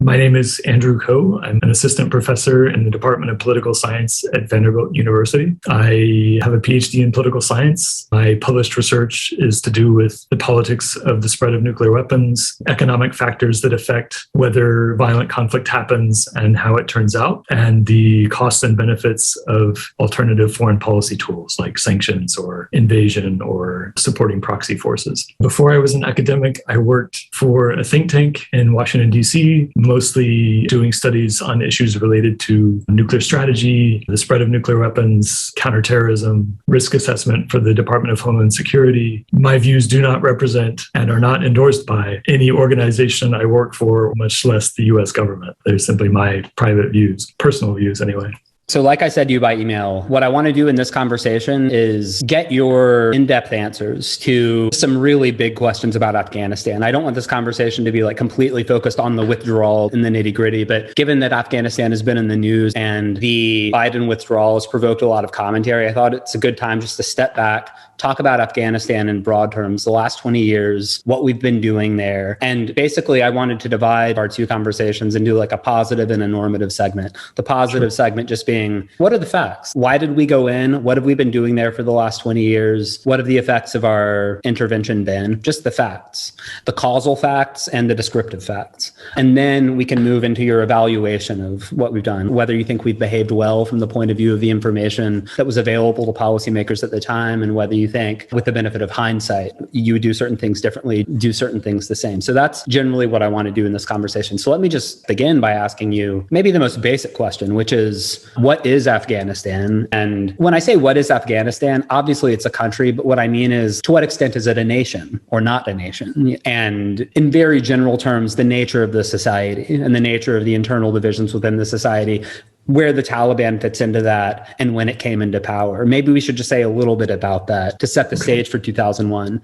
My name is Andrew Coe. I'm an assistant professor in the Department of Political Science at Vanderbilt University. I have a PhD in political science. My published research is to do with the politics of the spread of nuclear weapons, economic factors that affect whether violent conflict happens and how it turns out, and the costs and benefits of alternative foreign policy tools like sanctions or invasion or supporting proxy forces. Before I was an academic, I worked for a think tank in Washington, D.C., mostly doing studies on issues related to nuclear strategy, the spread of nuclear weapons, counterterrorism, risk assessment for the Department of Homeland Security. My views do not represent and are not endorsed by any organization I work for, much less the US government. They're simply my private views, personal views anyway. So like I said to you by email, what I want to do in this conversation is get your in-depth answers to some really big questions about Afghanistan. I don't want this conversation to be like completely focused on the withdrawal in the nitty-gritty, but given that Afghanistan has been in the news and the Biden withdrawal has provoked a lot of commentary, I thought it's a good time just to step back, talk about Afghanistan in broad terms, the last 20 years, what we've been doing there. And basically, I wanted to divide our two conversations into like a positive and a normative segment. The positive segment just being, what are the facts? Why did we go in? What have we been doing there for the last 20 years? What have the effects of our intervention been? Just the facts, the causal facts and the descriptive facts. And then we can move into your evaluation of what we've done, whether you think we've behaved well from the point of view of the information that was available to policymakers at the time, and whether you think with the benefit of hindsight, you would do certain things differently, do certain things the same. So that's generally what I want to do in this conversation. So let me just begin by asking you maybe the most basic question, which is, what is Afghanistan? And when I say what is Afghanistan, obviously it's a country, but what I mean is, to what extent is it a nation or not a nation? And in very general terms, the nature of the society and the nature of the internal divisions within the society, where the Taliban fits into that and when it came into power. Maybe we should just say a little bit about that to set the stage for 2001.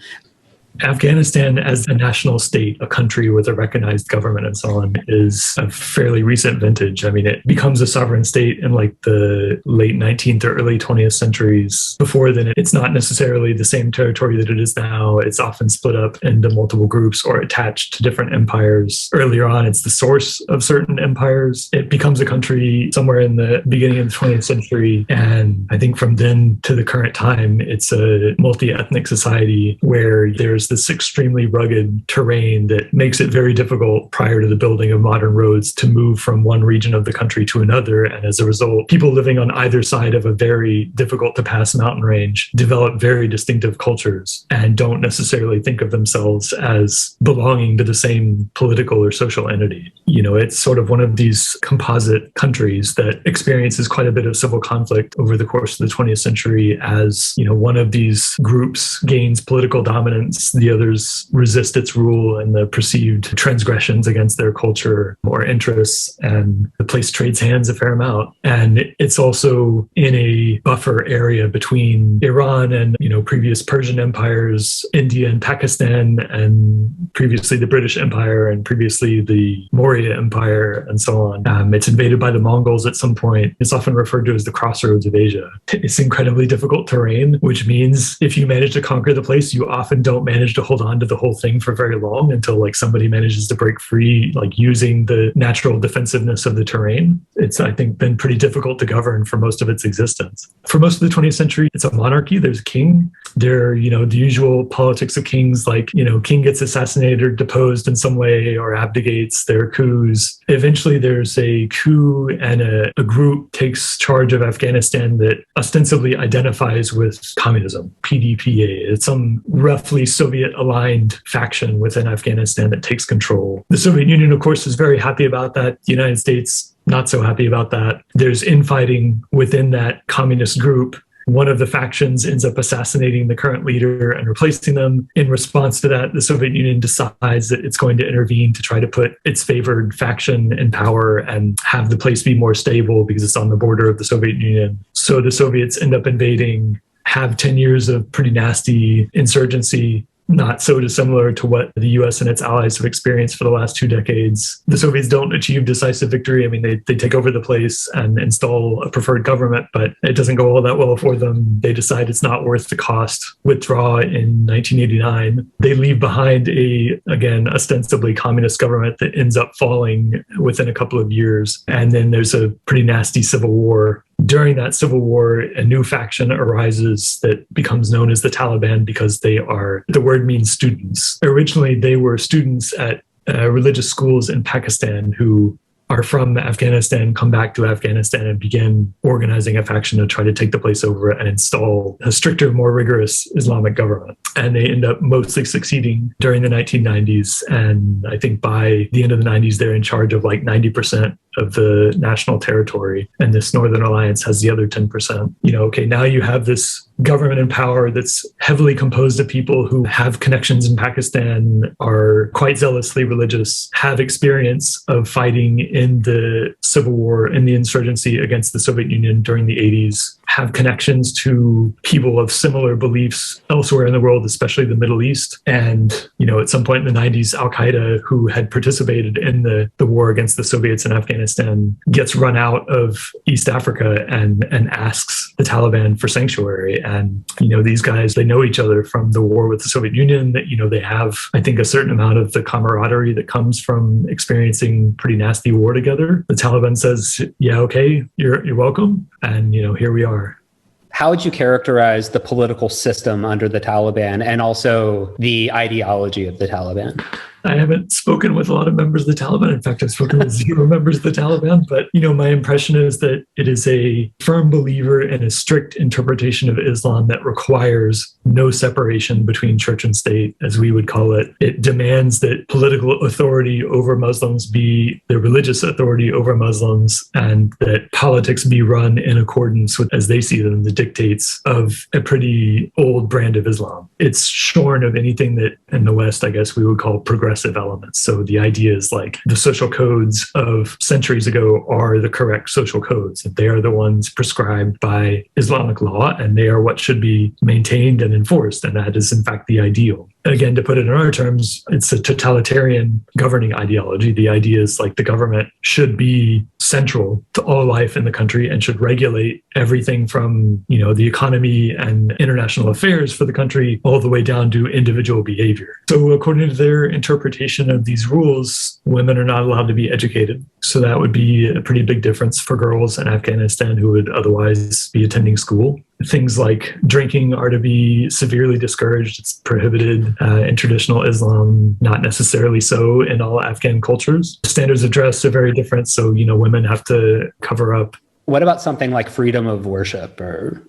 Afghanistan as a national state, a country with a recognized government and so on, is a fairly recent vintage. I mean, it becomes a sovereign state in like the late 19th or early 20th centuries. Before then, it's not necessarily the same territory that it is now. It's often split up into multiple groups or attached to different empires. Earlier on, it's the source of certain empires. It becomes a country somewhere in the beginning of the 20th century. And I think from then to the current time, it's a multi-ethnic society where there's this extremely rugged terrain that makes it very difficult prior to the building of modern roads to move from one region of the country to another. And as a result, people living on either side of a very difficult to pass mountain range develop very distinctive cultures and don't necessarily think of themselves as belonging to the same political or social entity. You know, it's sort of one of these composite countries that experiences quite a bit of civil conflict over the course of the 20th century as, you know, one of these groups gains political dominance, the others resist its rule and the perceived transgressions against their culture or interests, and the place trades hands a fair amount. And it's also in a buffer area between Iran and, you know, previous Persian empires, India and Pakistan, and previously the British Empire and previously the Maurya Empire and so on. It's invaded by the Mongols at some point. It's often referred to as the crossroads of Asia. It's incredibly difficult terrain, which means if you manage to conquer the place, you often don't manage to hold on to the whole thing for very long until like somebody manages to break free, like using the natural defensiveness of the terrain. It's, I think, been pretty difficult to govern for most of its existence. For most of the 20th century, it's a monarchy. There's a king. There are, you know, the usual politics of kings, like, you know, king gets assassinated or deposed in some way or abdicates. There are coups. Eventually there's a coup and a group takes charge of Afghanistan that ostensibly identifies with communism, PDPA. It's some roughly Soviet-aligned faction within Afghanistan that takes control. The Soviet Union, of course, is very happy about that. The United States, not so happy about that. There's infighting within that communist group. One of the factions ends up assassinating the current leader and replacing them. In response to that, the Soviet Union decides that it's going to intervene to try to put its favored faction in power and have the place be more stable because it's on the border of the Soviet Union. So the Soviets end up invading, have 10 years of pretty nasty insurgency, not so dissimilar to what the US and its allies have experienced for the last 2 decades. The Soviets don't achieve decisive victory. I mean, they take over the place and install a preferred government, but it doesn't go all that well for them. They decide it's not worth the cost, withdraw in 1989. They leave behind again, ostensibly communist government that ends up falling within a couple of years. And then there's a pretty nasty civil war. During that civil war, a new faction arises that becomes known as the Taliban because the word means students. Originally, they were students at religious schools in Pakistan who are from Afghanistan, come back to Afghanistan and begin organizing a faction to try to take the place over and install a stricter, more rigorous Islamic government. And they end up mostly succeeding during the 1990s. And I think by the end of the 90s, they're in charge of like 90% of the national territory. And this Northern Alliance has the other 10%. Okay, now you have this government in power that's heavily composed of people who have connections in Pakistan, are quite zealously religious, have experience of fighting in the civil war, in the insurgency against the Soviet Union during the 80s, have connections to people of similar beliefs elsewhere in the world, especially the Middle East. And, at some point in the 90s, Al-Qaeda, who had participated in the war against the Soviets in Afghanistan, gets run out of East Africa and asks the Taliban for sanctuary. And, these guys, they know each other from the war with the Soviet Union, that, they have, I think, a certain amount of the camaraderie that comes from experiencing pretty nasty war together. The Taliban says, yeah, okay, you're welcome. And, here we are. How would you characterize the political system under the Taliban and also the ideology of the Taliban? I haven't spoken with a lot of members of the Taliban. In fact, I've spoken with 0 members of the Taliban. But, my impression is that it is a firm believer in a strict interpretation of Islam that requires no separation between church and state, as we would call it. It demands that political authority over Muslims be the religious authority over Muslims, and that politics be run in accordance with, as they see them, the dictates of a pretty old brand of Islam. It's shorn of anything that in the West, I guess, we would call progressive elements. So the idea is like the social codes of centuries ago are the correct social codes. They are the ones prescribed by Islamic law, and they are what should be maintained and enforced. And that is, in fact, the ideal. Again, to put it in our terms, it's a totalitarian governing ideology. The idea is like the government should be central to all life in the country and should regulate everything from, the economy and international affairs for the country all the way down to individual behavior. So according to their interpretation of these rules, women are not allowed to be educated. So that would be a pretty big difference for girls in Afghanistan who would otherwise be attending school. Things like drinking are to be severely discouraged. It's prohibited in traditional Islam, not necessarily so in all Afghan cultures. Standards of dress are very different. So, women have to cover up. What about something like freedom of worship?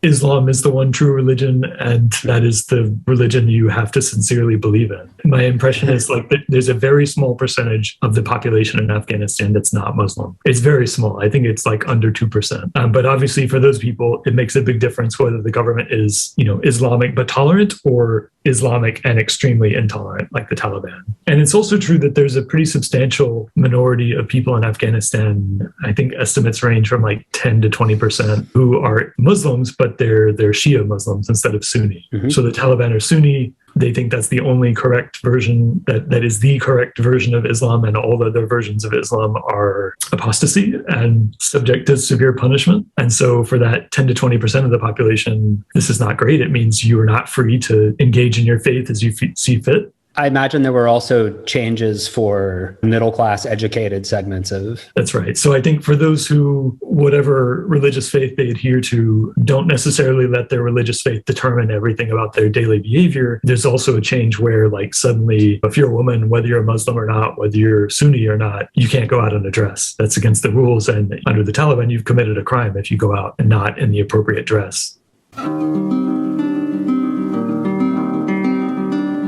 Islam is the one true religion, and that is the religion you have to sincerely believe in. My impression is like that there's a very small percentage of the population in Afghanistan that's not Muslim. It's very small. I think it's like under 2%. But obviously for those people, it makes a big difference whether the government is, Islamic but tolerant or Islamic and extremely intolerant like the Taliban. And it's also true that there's a pretty substantial minority of people in Afghanistan. I think estimates range from like 10 to 20% who are Muslims, but they're Shia Muslims instead of Sunni. Mm-hmm. So the Taliban are Sunni. They think that's the only correct version, that is the correct version of Islam, and all other versions of Islam are apostasy and subject to severe punishment. And so for that 10 to 20% of the population, this is not great. It means you are not free to engage in your faith as you see fit. I imagine there were also changes for middle-class educated segments of... That's right. So I think for those who, whatever religious faith they adhere to, don't necessarily let their religious faith determine everything about their daily behavior, there's also a change where like suddenly, if you're a woman, whether you're a Muslim or not, whether you're Sunni or not, you can't go out in a dress. That's against the rules. And under the Taliban, you've committed a crime if you go out and not in the appropriate dress.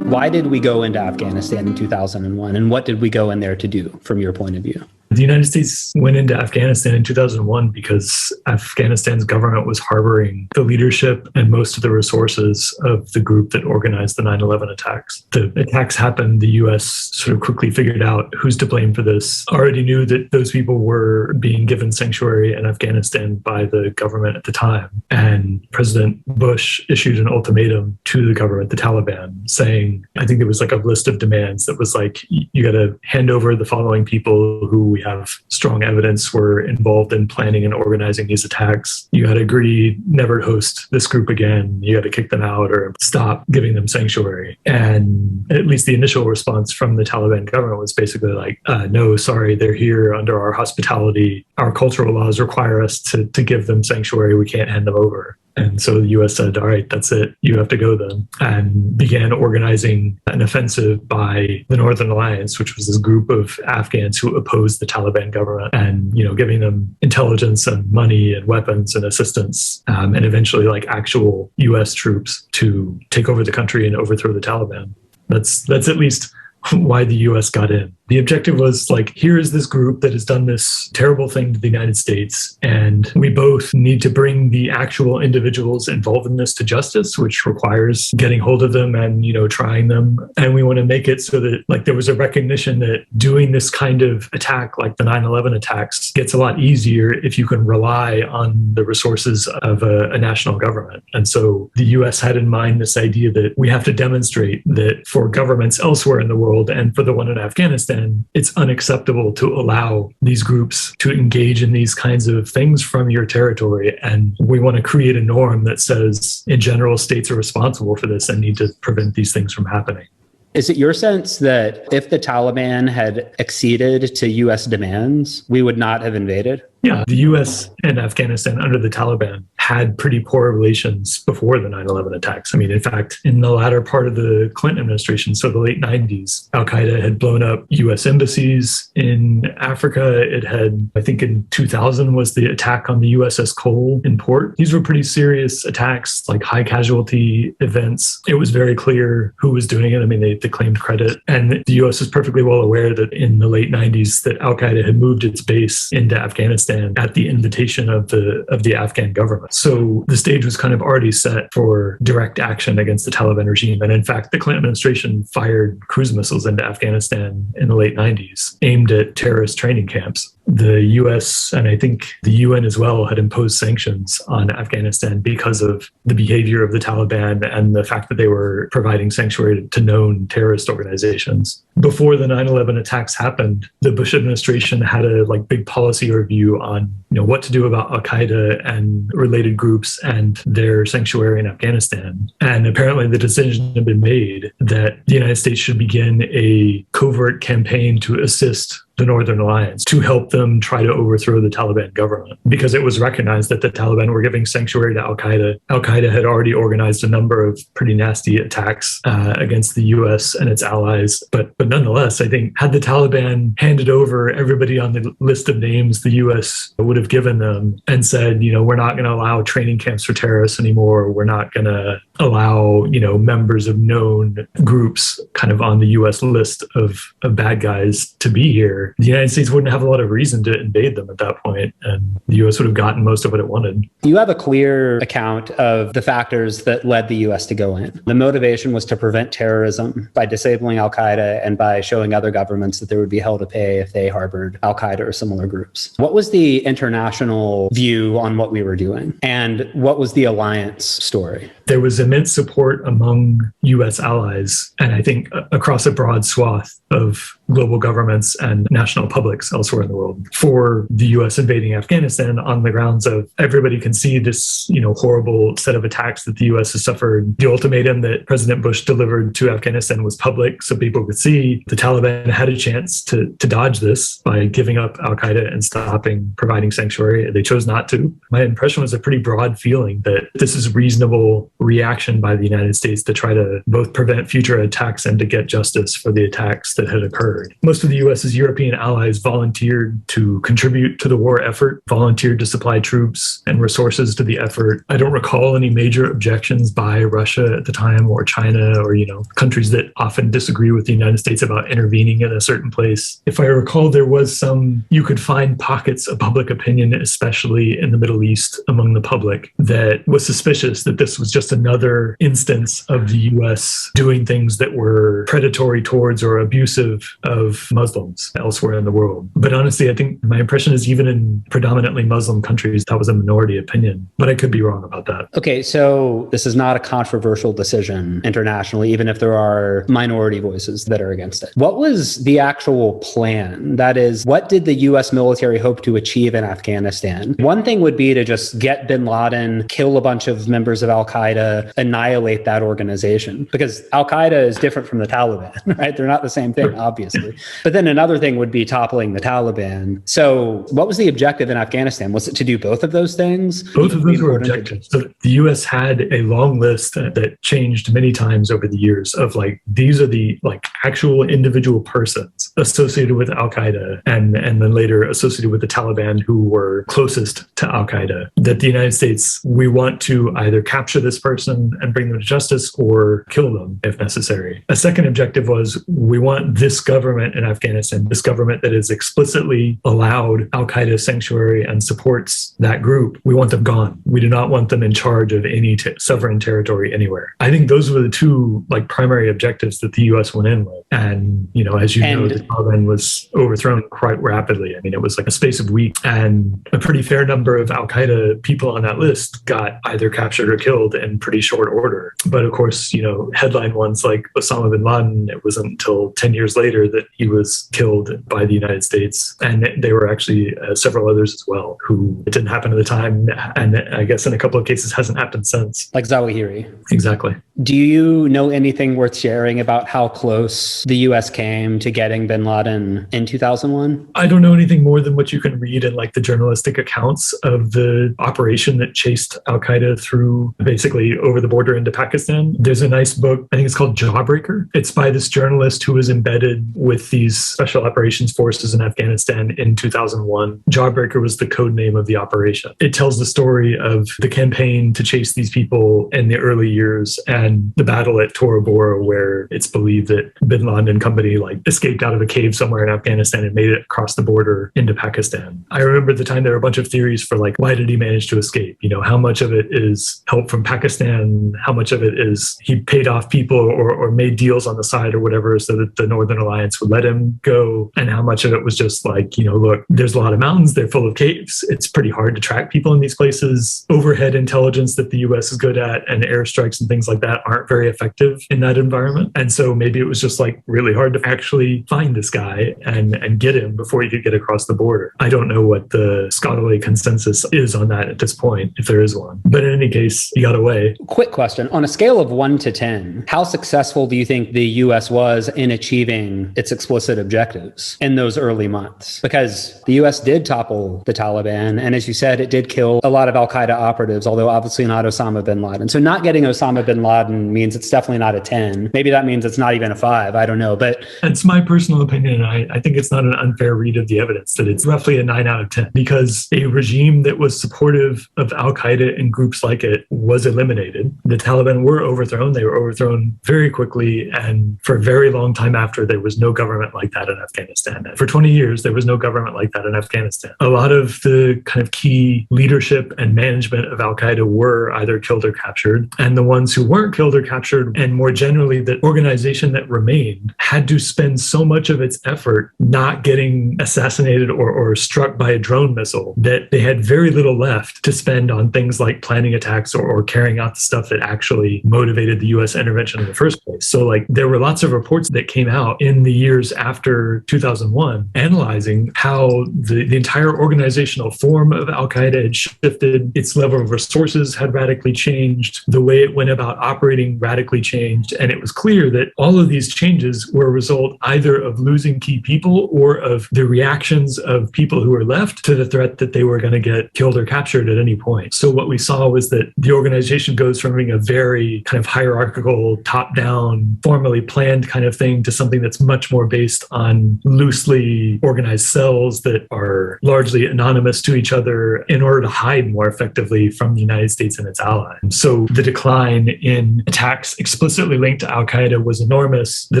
Why did we go into Afghanistan in 2001, and what did we go in there to do from your point of view? The United States went into Afghanistan in 2001 because Afghanistan's government was harboring the leadership and most of the resources of the group that organized the 9/11 attacks. The attacks happened, the US sort of quickly figured out who's to blame for this, already knew that those people were being given sanctuary in Afghanistan by the government at the time. And President Bush issued an ultimatum to the government, the Taliban, saying, I think there was like a list of demands that was like, you got to hand over the following people who we have strong evidence were involved in planning and organizing these attacks. You got to agree never to host this group again. You got to kick them out or stop giving them sanctuary. And at least the initial response from the Taliban government was basically like, no, sorry, they're here under our hospitality. Our cultural laws require us to give them sanctuary. We can't hand them over. And so the US said, all right, that's it. You have to go then. And began organizing an offensive by the Northern Alliance, which was this group of Afghans who opposed the Taliban government and, giving them intelligence and money and weapons and assistance, and eventually like actual US troops to take over the country and overthrow the Taliban. That's at least why the US got in. The objective was like, here is this group that has done this terrible thing to the United States, and we both need to bring the actual individuals involved in this to justice, which requires getting hold of them and, trying them. And we want to make it so that like there was a recognition that doing this kind of attack, like the 9/11 attacks, gets a lot easier if you can rely on the resources of a national government. And so the US had in mind this idea that we have to demonstrate that for governments elsewhere in the world and for the one in Afghanistan, it's unacceptable to allow these groups to engage in these kinds of things from your territory. And we want to create a norm that says, in general, states are responsible for this and need to prevent these things from happening. Is it your sense that if the Taliban had acceded to US demands, we would not have invaded? Yeah, the US and Afghanistan under the Taliban had pretty poor relations before the 9/11 attacks. I mean, in fact, in the latter part of the Clinton administration, so the late 90s, Al-Qaeda had blown up US embassies in Africa. It had, I think in 2000 was the attack on the USS Cole in port. These were pretty serious attacks, like high casualty events. It was very clear who was doing it. I mean, they claimed credit. And the US was perfectly well aware that in the late 90s that Al-Qaeda had moved its base into Afghanistan at the invitation of the Afghan government. So the stage was kind of already set for direct action against the Taliban regime. And in fact, the Clinton administration fired cruise missiles into Afghanistan in the late 90s, aimed at terrorist training camps. The US and I think the UN as well had imposed sanctions on Afghanistan because of the behavior of the Taliban and the fact that they were providing sanctuary to known terrorist organizations. Before the 9/11 attacks happened, the Bush administration had a big policy review on what to do about Al-Qaeda and related groups and their sanctuary in Afghanistan. And apparently the decision had been made that the United States should begin a covert campaign to assist the Northern Alliance to help them try to overthrow the Taliban government, because it was recognized that the Taliban were giving sanctuary to Al-Qaeda. Al-Qaeda had already organized a number of pretty nasty attacks against the US and its allies. But nonetheless, I think had the Taliban handed over everybody on the list of names the US would have given them and said, we're not going to allow training camps for terrorists anymore. We're not going to allow, members of known groups kind of on the US list of bad guys to be here. The United States wouldn't have a lot of reason to invade them at that point, and the US would have gotten most of what it wanted. You have a clear account of the factors that led the US to go in. The motivation was to prevent terrorism by disabling Al-Qaeda and by showing other governments that there would be hell to pay if they harbored Al-Qaeda or similar groups. What was the international view on what we were doing? And what was the alliance story? There was immense support among US allies, and I think across a broad swath of global governments and national publics elsewhere in the world, for the US invading Afghanistan on the grounds of everybody can see this, horrible set of attacks that the US has suffered. The ultimatum that President Bush delivered to Afghanistan was public, so people could see the Taliban had a chance to dodge this by giving up Al-Qaeda and stopping providing sanctuary. They chose not to. My impression was a pretty broad feeling that this is reasonable reaction by the United States to try to both prevent future attacks and to get justice for the attacks that had occurred. occurred. Most of the US's European allies volunteered to contribute to the war effort, volunteered to supply troops and resources to the effort. I don't recall any major objections by Russia at the time, or China, or, countries that often disagree with the United States about intervening in a certain place. If I recall, there was you could find pockets of public opinion, especially in the Middle East among the public, that was suspicious that this was just another instance of the US doing things that were predatory towards or abusive of Muslims elsewhere in the world. But honestly, I think my impression is even in predominantly Muslim countries, that was a minority opinion. But I could be wrong about that. Okay, so this is not a controversial decision internationally, even if there are minority voices that are against it. What was the actual plan? That is, what did the US military hope to achieve in Afghanistan? One thing would be to just get bin Laden, kill a bunch of members of Al-Qaeda, annihilate that organization. Because Al-Qaeda is different from the Taliban, right? They're not the same thing, obviously. But then another thing would be toppling the Taliban. So what was the objective in Afghanistan? Was it to do both of those things? Both of those were objectives. So the US had a long list that changed many times over the years of these are the actual individual persons associated with Al-Qaeda and then later associated with the Taliban who were closest to Al-Qaeda, that the United States, we want to either capture this person and bring them to justice or kill them if necessary. A second objective was, we want this government in Afghanistan, this government that is explicitly allowed Al-Qaeda sanctuary and supports that group, we want them gone. We do not want them in charge of any sovereign territory anywhere. I think those were the two primary objectives that the US went in with. And, as you know, the Taliban was overthrown quite rapidly. I mean, it was a space of weeks, and a pretty fair number of Al-Qaeda people on that list got either captured or killed in pretty short order. But of course, headline ones like Osama bin Laden, it wasn't until 10 years later that he was killed by the United States. And there were actually several others as well who it didn't happen at the time. And I guess in a couple of cases hasn't happened since. Like Zawahiri. Exactly. Do you know anything worth sharing about how close the US came to getting bin Laden in 2001? I don't know anything more than what you can read in the journalistic accounts of the operation that chased Al-Qaeda through basically over the border into Pakistan. There's a nice book, I think it's called Jawbreaker. It's by this journalist who was embedded with these special operations forces in Afghanistan in 2001. Jawbreaker was the code name of the operation. It tells the story of the campaign to chase these people in the early years and the battle at Tora Bora, where it's believed that bin Laden and company escaped out of a cave somewhere in Afghanistan and made it across the border into Pakistan. I remember at the time there were a bunch of theories for why did he manage to escape? How much of it is help from Pakistan? How much of it is he paid off people or made deals on the side or whatever so that the Northern Alliance would let him go? And how much of it was just look, there's a lot of mountains, they're full of caves. It's pretty hard to track people in these places. Overhead intelligence that the US is good at and airstrikes and things like that aren't very effective in that environment. And so maybe it was just really hard to actually find this guy and get him before he could get across the border. I don't know what the scholarly consensus is on that at this point, if there is one. But in any case, he got away. Quick question. On a scale of 1 to 10, how successful do you think the US was in achieving its explicit objectives in those early months? Because the US did topple the Taliban. And as you said, it did kill a lot of Al-Qaeda operatives, although obviously not Osama bin Laden. So not getting Osama bin Laden means it's definitely not a 10. Maybe that means it's not even a 5. I don't know. But it's my personal opinion. I think it's not an unfair read of the evidence that it's roughly a 9 out of 10, because a regime that was supportive of Al-Qaeda and groups like it was eliminated. The Taliban were overthrown. They were overthrown very quickly. And for a very long time after, there was no government like that in Afghanistan. For 20 years, there was no government like that in Afghanistan. A lot of the kind of key leadership and management of Al-Qaeda were either killed or captured. And the ones who weren't killed or captured, and more generally, the organization that remained, had to spend so much of its effort not getting assassinated or struck by a drone missile that they had very little left to spend on things like planning attacks or carrying out the stuff that actually motivated the US intervention in the first place. So there were lots of reports that came out in the years after 2001 analyzing how the entire organizational form of Al-Qaeda had shifted, its level of resources had radically changed, the way it went about operating operating radically changed. And it was clear that all of these changes were a result either of losing key people or of the reactions of people who were left to the threat that they were going to get killed or captured at any point. So what we saw was that the organization goes from being a very kind of hierarchical, top-down, formally planned kind of thing to something that's much more based on loosely organized cells that are largely anonymous to each other in order to hide more effectively from the United States and its allies. So the decline in attacks explicitly linked to Al-Qaeda was enormous. The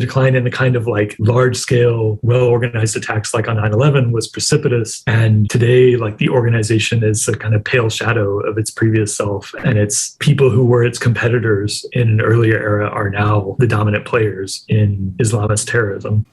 decline in the kind of like large-scale, well-organized attacks like on 9/11 was precipitous. And today, like the organization is a kind of pale shadow of its previous self. And it's people who were its competitors in an earlier era are now the dominant players in Islamist terrorism.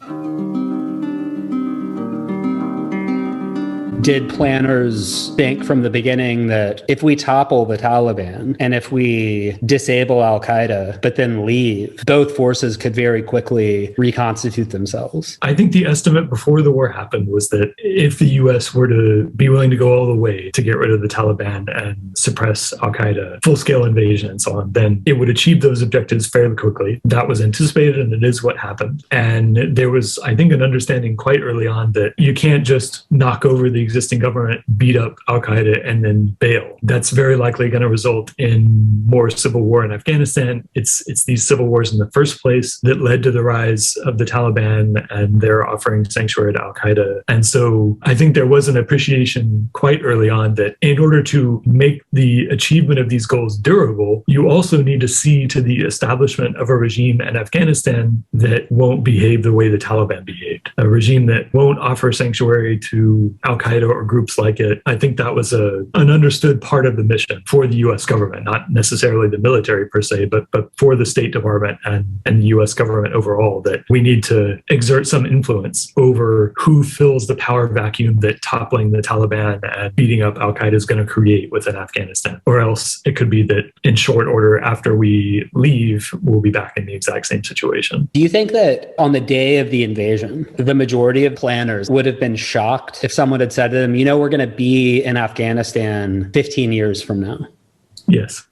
Did planners think from the beginning that if we topple the Taliban and if we disable Al-Qaeda, but then leave, both forces could very quickly reconstitute themselves? I think the estimate before the war happened was that if the US were to be willing to go all the way to get rid of the Taliban and suppress Al-Qaeda, full-scale invasion and so on, then it would achieve those objectives fairly quickly. That was anticipated, and it is what happened. And there was, I think, an understanding quite early on that you can't just knock over the existing government, beat up Al-Qaeda, and then bail. That's very likely going to result in more civil war in Afghanistan. It's these civil wars in the first place that led to the rise of the Taliban and their offering sanctuary to Al-Qaeda. And so I think there was an appreciation quite early on that in order to make the achievement of these goals durable, you also need to see to the establishment of a regime in Afghanistan that won't behave the way the Taliban behaved, a regime that won't offer sanctuary to Al-Qaeda or groups like it. I think that was an understood part of the mission for the US government, not necessarily the military per se, but for the State Department and the US government overall, that we need to exert some influence over who fills the power vacuum that toppling the Taliban and beating up Al-Qaeda is going to create within Afghanistan. Or else it could be that in short order, after we leave, we'll be back in the exact same situation. Do you think that on the day of the invasion, the majority of planners would have been shocked if someone had said to them, we're going to be in Afghanistan 15 years from now? Yes.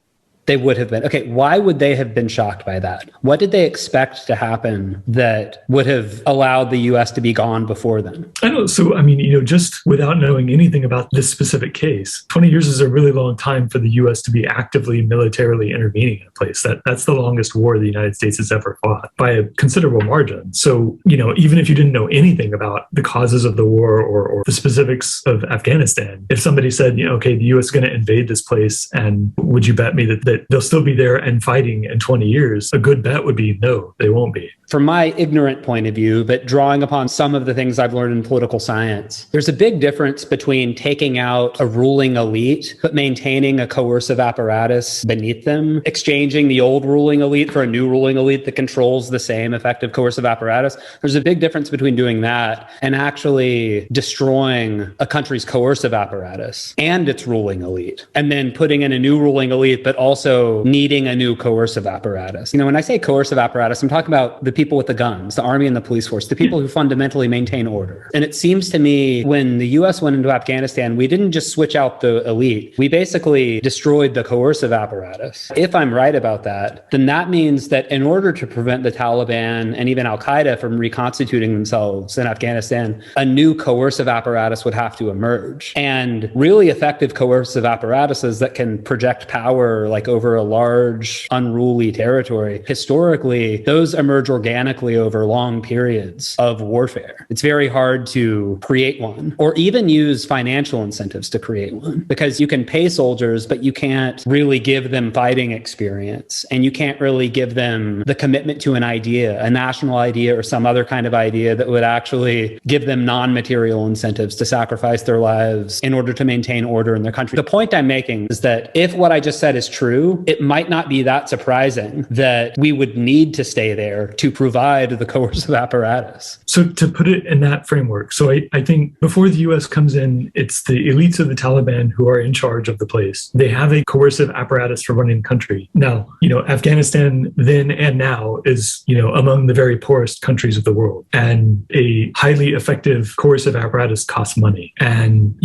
They would have been. Okay, why would they have been shocked by that? What did they expect to happen that would have allowed the US to be gone before then? I know. So, just without knowing anything about this specific case, 20 years is a really long time for the US to be actively militarily intervening in a place. That's the longest war the United States has ever fought by a considerable margin. So, even if you didn't know anything about the causes of the war or the specifics of Afghanistan, if somebody said, okay, the US is going to invade this place, and would you bet me that they'll still be there and fighting in 20 years, a good bet would be no, they won't be. From my ignorant point of view, but drawing upon some of the things I've learned in political science, there's a big difference between taking out a ruling elite, but maintaining a coercive apparatus beneath them, exchanging the old ruling elite for a new ruling elite that controls the same effective coercive apparatus. There's a big difference between doing that and actually destroying a country's coercive apparatus and its ruling elite, and then putting in a new ruling elite, but also needing a new coercive apparatus. When I say coercive apparatus, I'm talking about the people with the guns, the army and the police force, the people who fundamentally maintain order. And it seems to me when the US went into Afghanistan, we didn't just switch out the elite. We basically destroyed the coercive apparatus. If I'm right about that, then that means that in order to prevent the Taliban and even Al-Qaeda from reconstituting themselves in Afghanistan, a new coercive apparatus would have to emerge. And really effective coercive apparatuses that can project power like over a large, unruly territory, historically, those emerge organically over long periods of warfare. It's very hard to create one or even use financial incentives to create one, because you can pay soldiers, but you can't really give them fighting experience, and you can't really give them the commitment to an idea, a national idea or some other kind of idea that would actually give them non-material incentives to sacrifice their lives in order to maintain order in their country. The point I'm making is that if what I just said is true, it might not be that surprising that we would need to stay there to provide the coercive apparatus. So to put it in that framework, so I think before the US comes in, it's the elites of the Taliban who are in charge of the place. They have a coercive apparatus for running the country. Now, Afghanistan then and now is, among the very poorest countries of the world. And a highly effective coercive apparatus costs money. And,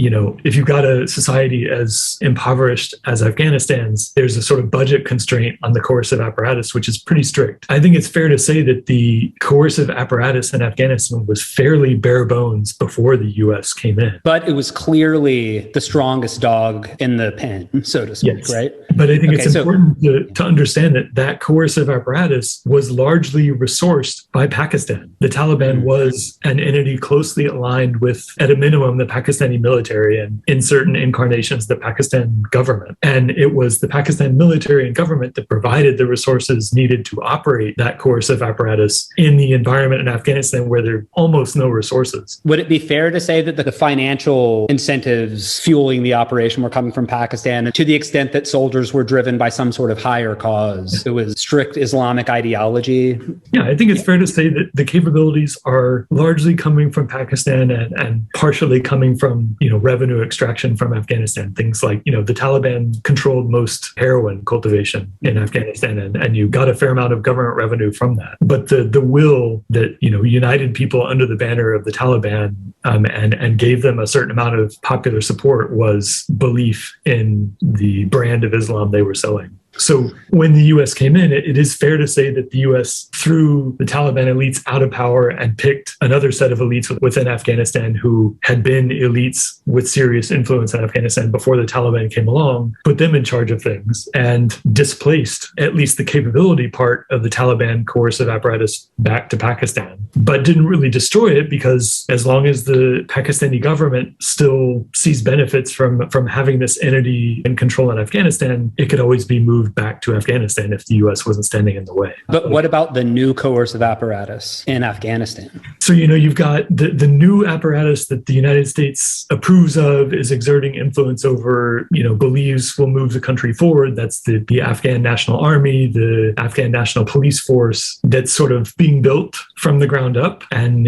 if you've got a society as impoverished as Afghanistan's, there's a sort of budget constraint on the coercive apparatus, which is pretty strict. I think it's fair to say that the coercive apparatus in Afghanistan was fairly bare bones before the U.S. came in. But it was clearly the strongest dog in the pen, so to speak, yes. right? But I think it's important to understand that coercive apparatus was largely resourced by Pakistan. The Taliban was an entity closely aligned with, at a minimum, the Pakistani military and in certain incarnations, the Pakistan government. And it was the Pakistan military and government that provided the resources needed to operate that coercive apparatus in the environment in Afghanistan where there are almost no resources. Would it be fair to say that the financial incentives fueling the operation were coming from Pakistan, to the extent that soldiers were driven by some sort of higher cause? It was strict Islamic ideology? Yeah, I think it's fair to say that the capabilities are largely coming from Pakistan and partially coming from, revenue extraction from Afghanistan. Things like, the Taliban controlled most heroin cultivation in Afghanistan, and you got a fair amount of government revenue from that. But the will that, united people under the banner of the Taliban and gave them a certain amount of popular support was belief in the brand of Islam they were selling. So when the U.S. came in, it is fair to say that the U.S. threw the Taliban elites out of power and picked another set of elites within Afghanistan who had been elites with serious influence in Afghanistan before the Taliban came along, put them in charge of things, and displaced at least the capability part of the Taliban coercive apparatus back to Pakistan, but didn't really destroy it, because as long as the Pakistani government still sees benefits from having this entity in control in Afghanistan, it could always be moved back to Afghanistan if the U.S. wasn't standing in the way. But what about the new coercive apparatus in Afghanistan? So, you've got the new apparatus that the United States approves of, is exerting influence over, believes will move the country forward. That's the Afghan National Army, the Afghan National Police Force, that's sort of being built from the ground up and,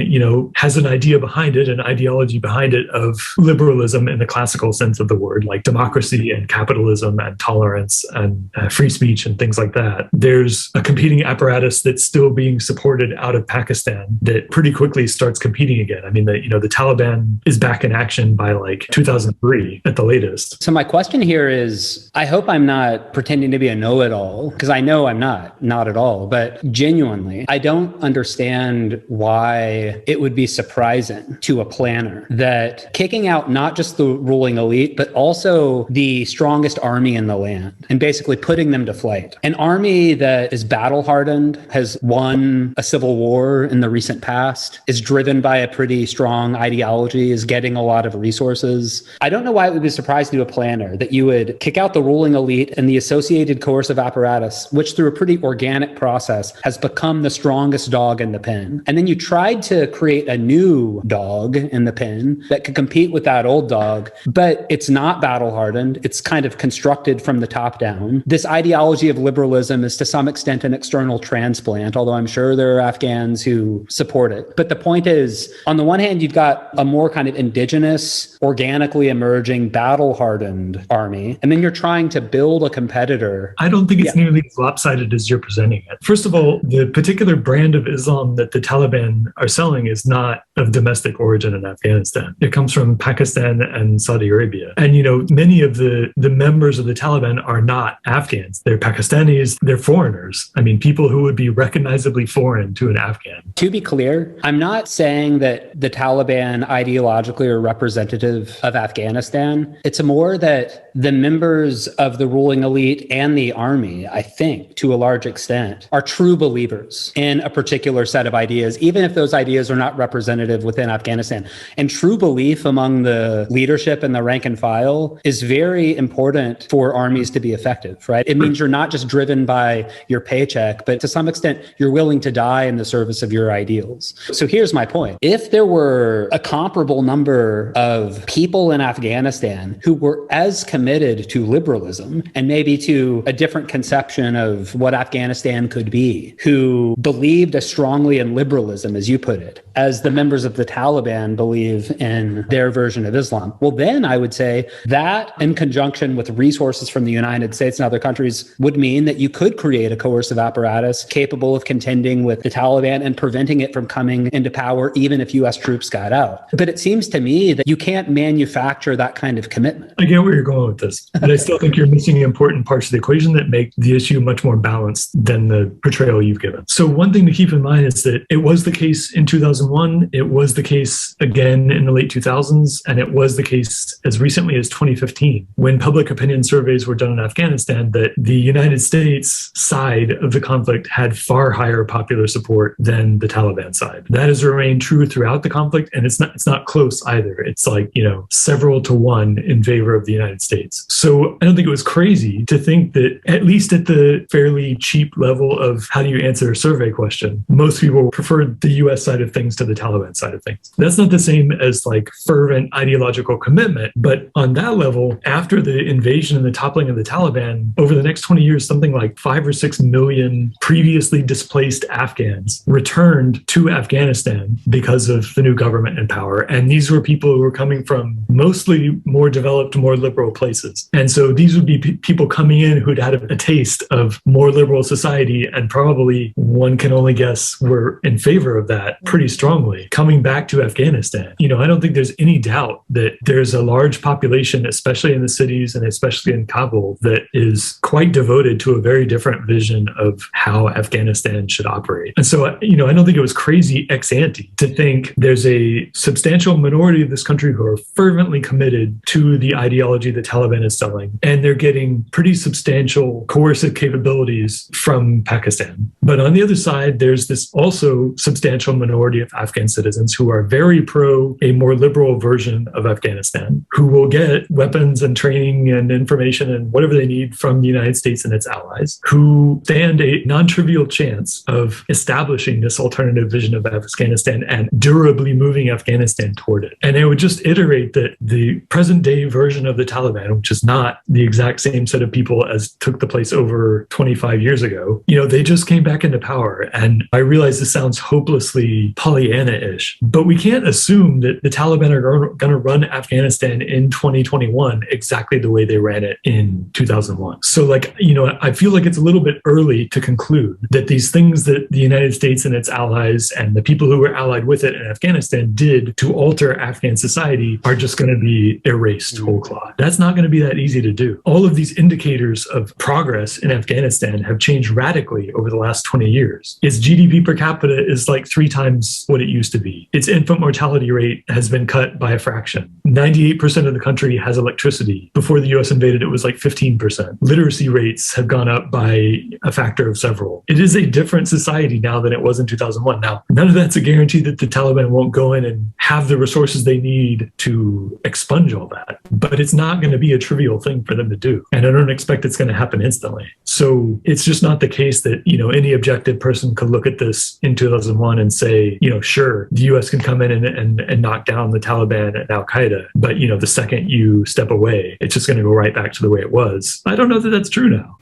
has an idea behind it, an ideology behind it of liberalism in the classical sense of the word, like democracy and capitalism and tolerance and free speech and things like that. There's a competing apparatus that's still being supported out of Pakistan that pretty quickly starts competing again. I mean, the Taliban is back in action by 2003 at the latest. So my question here is, I hope I'm not pretending to be a know-it-all, because I know I'm not at all, but genuinely, I don't understand why it would be surprising to a planner that kicking out not just the ruling elite, but also the strongest army in the land and basically putting them to flight. An army that is battle hardened, has won a civil war in the recent past, is driven by a pretty strong ideology, is getting a lot of resources. I don't know why it would be surprising to a planner that you would kick out the ruling elite and the associated coercive apparatus, which through a pretty organic process has become the strongest dog in the pen. And then you tried to create a new dog in the pen that could compete with that old dog, but it's not battle hardened. It's kind of constructed from the top down. This ideology of liberalism is to some extent an external transplant, although I'm sure there are Afghans who support it. But the point is, on the one hand, you've got a more kind of indigenous, organically emerging, battle-hardened army, and then you're trying to build a competitor. I don't think it's nearly as lopsided as you're presenting it. First of all, the particular brand of Islam that the Taliban are selling is not of domestic origin in Afghanistan. It comes from Pakistan and Saudi Arabia. And, many of the members of the Taliban are not Afghans. They're Pakistanis. They're foreigners. I mean, people who would be recognizably foreign to an Afghan. To be clear, I'm not saying that the Taliban ideologically are representative of Afghanistan. It's more that the members of the ruling elite and the army, I think, to a large extent, are true believers in a particular set of ideas, even if those ideas are not representative within Afghanistan. And true belief among the leadership and the rank and file is very important for armies to be effective, right? It means you're not just driven by your paycheck, but to some extent, you're willing to die in the service of your ideals. So here's my point. If there were a comparable number of people in Afghanistan who were as committed to liberalism and maybe to a different conception of what Afghanistan could be, who believed as strongly in liberalism, as you put it, as the members of the Taliban believe in their version of Islam, well, then I would say that in conjunction with resources from the United States and other countries countries would mean that you could create a coercive apparatus capable of contending with the Taliban and preventing it from coming into power, even if U.S. troops got out. But it seems to me that you can't manufacture that kind of commitment. I get where you're going with this, but I still think you're missing important parts of the equation that make the issue much more balanced than the portrayal you've given. So one thing to keep in mind is that it was the case in 2001, it was the case again in the late 2000s, and it was the case as recently as 2015, when public opinion surveys were done in Afghanistan, that the United States side of the conflict had far higher popular support than the Taliban side. That has remained true throughout the conflict, and it's not close either. It's like, several to one in favor of the United States. So I don't think it was crazy to think that, at least at the fairly cheap level of how do you answer a survey question, most people preferred the US side of things to the Taliban side of things. That's not the same as like fervent ideological commitment, but on that level, after the invasion and the toppling of the Taliban, over the next 20 years, something like 5 or 6 million previously displaced Afghans returned to Afghanistan because of the new government in power. And these were people who were coming from mostly more developed, more liberal places. And so these would be people coming in who'd had a taste of more liberal society, and probably, one can only guess, were in favor of that pretty strongly, coming back to Afghanistan. I don't think there's any doubt that there's a large population, especially in the cities and especially in Kabul, that is quite devoted to a very different vision of how Afghanistan should operate. And so, I don't think it was crazy ex ante to think there's a substantial minority of this country who are fervently committed to the ideology the Taliban is selling, and they're getting pretty substantial coercive capabilities from Pakistan. But on the other side, there's this also substantial minority of Afghan citizens who are very pro a more liberal version of Afghanistan, who will get weapons and training and information and whatever they need from the United States and its allies, who stand a non-trivial chance of establishing this alternative vision of Afghanistan and durably moving Afghanistan toward it. And I would just iterate that the present day version of the Taliban, which is not the exact same set of people as took the place over 25 years ago, they just came back into power. And I realize this sounds hopelessly Pollyanna-ish, but we can't assume that the Taliban are going to run Afghanistan in 2021 exactly the way they ran it in 2001. So I feel like it's a little bit early to conclude that these things that the United States and its allies and the people who were allied with it in Afghanistan did to alter Afghan society are just going to be erased whole cloth. That's not going to be that easy to do. All of these indicators of progress in Afghanistan have changed radically over the last 20 years. Its GDP per capita is like 3 times what it used to be. Its infant mortality rate has been cut by a fraction. 98% of the country has electricity. Before the US invaded, it was like 15%. Literacy rates have gone up by a factor of several. It is a different society now than it was in 2001. Now, none of that's a guarantee that the Taliban won't go in and have the resources they need to expunge all that. But it's not going to be a trivial thing for them to do. And I don't expect it's going to happen instantly. So it's just not the case that, any objective person could look at this in 2001 and say, sure, the US can come in and knock down the Taliban and Al-Qaeda. But, the second you step away, it's just going to go right back to the way it was. I don't know that that's true now.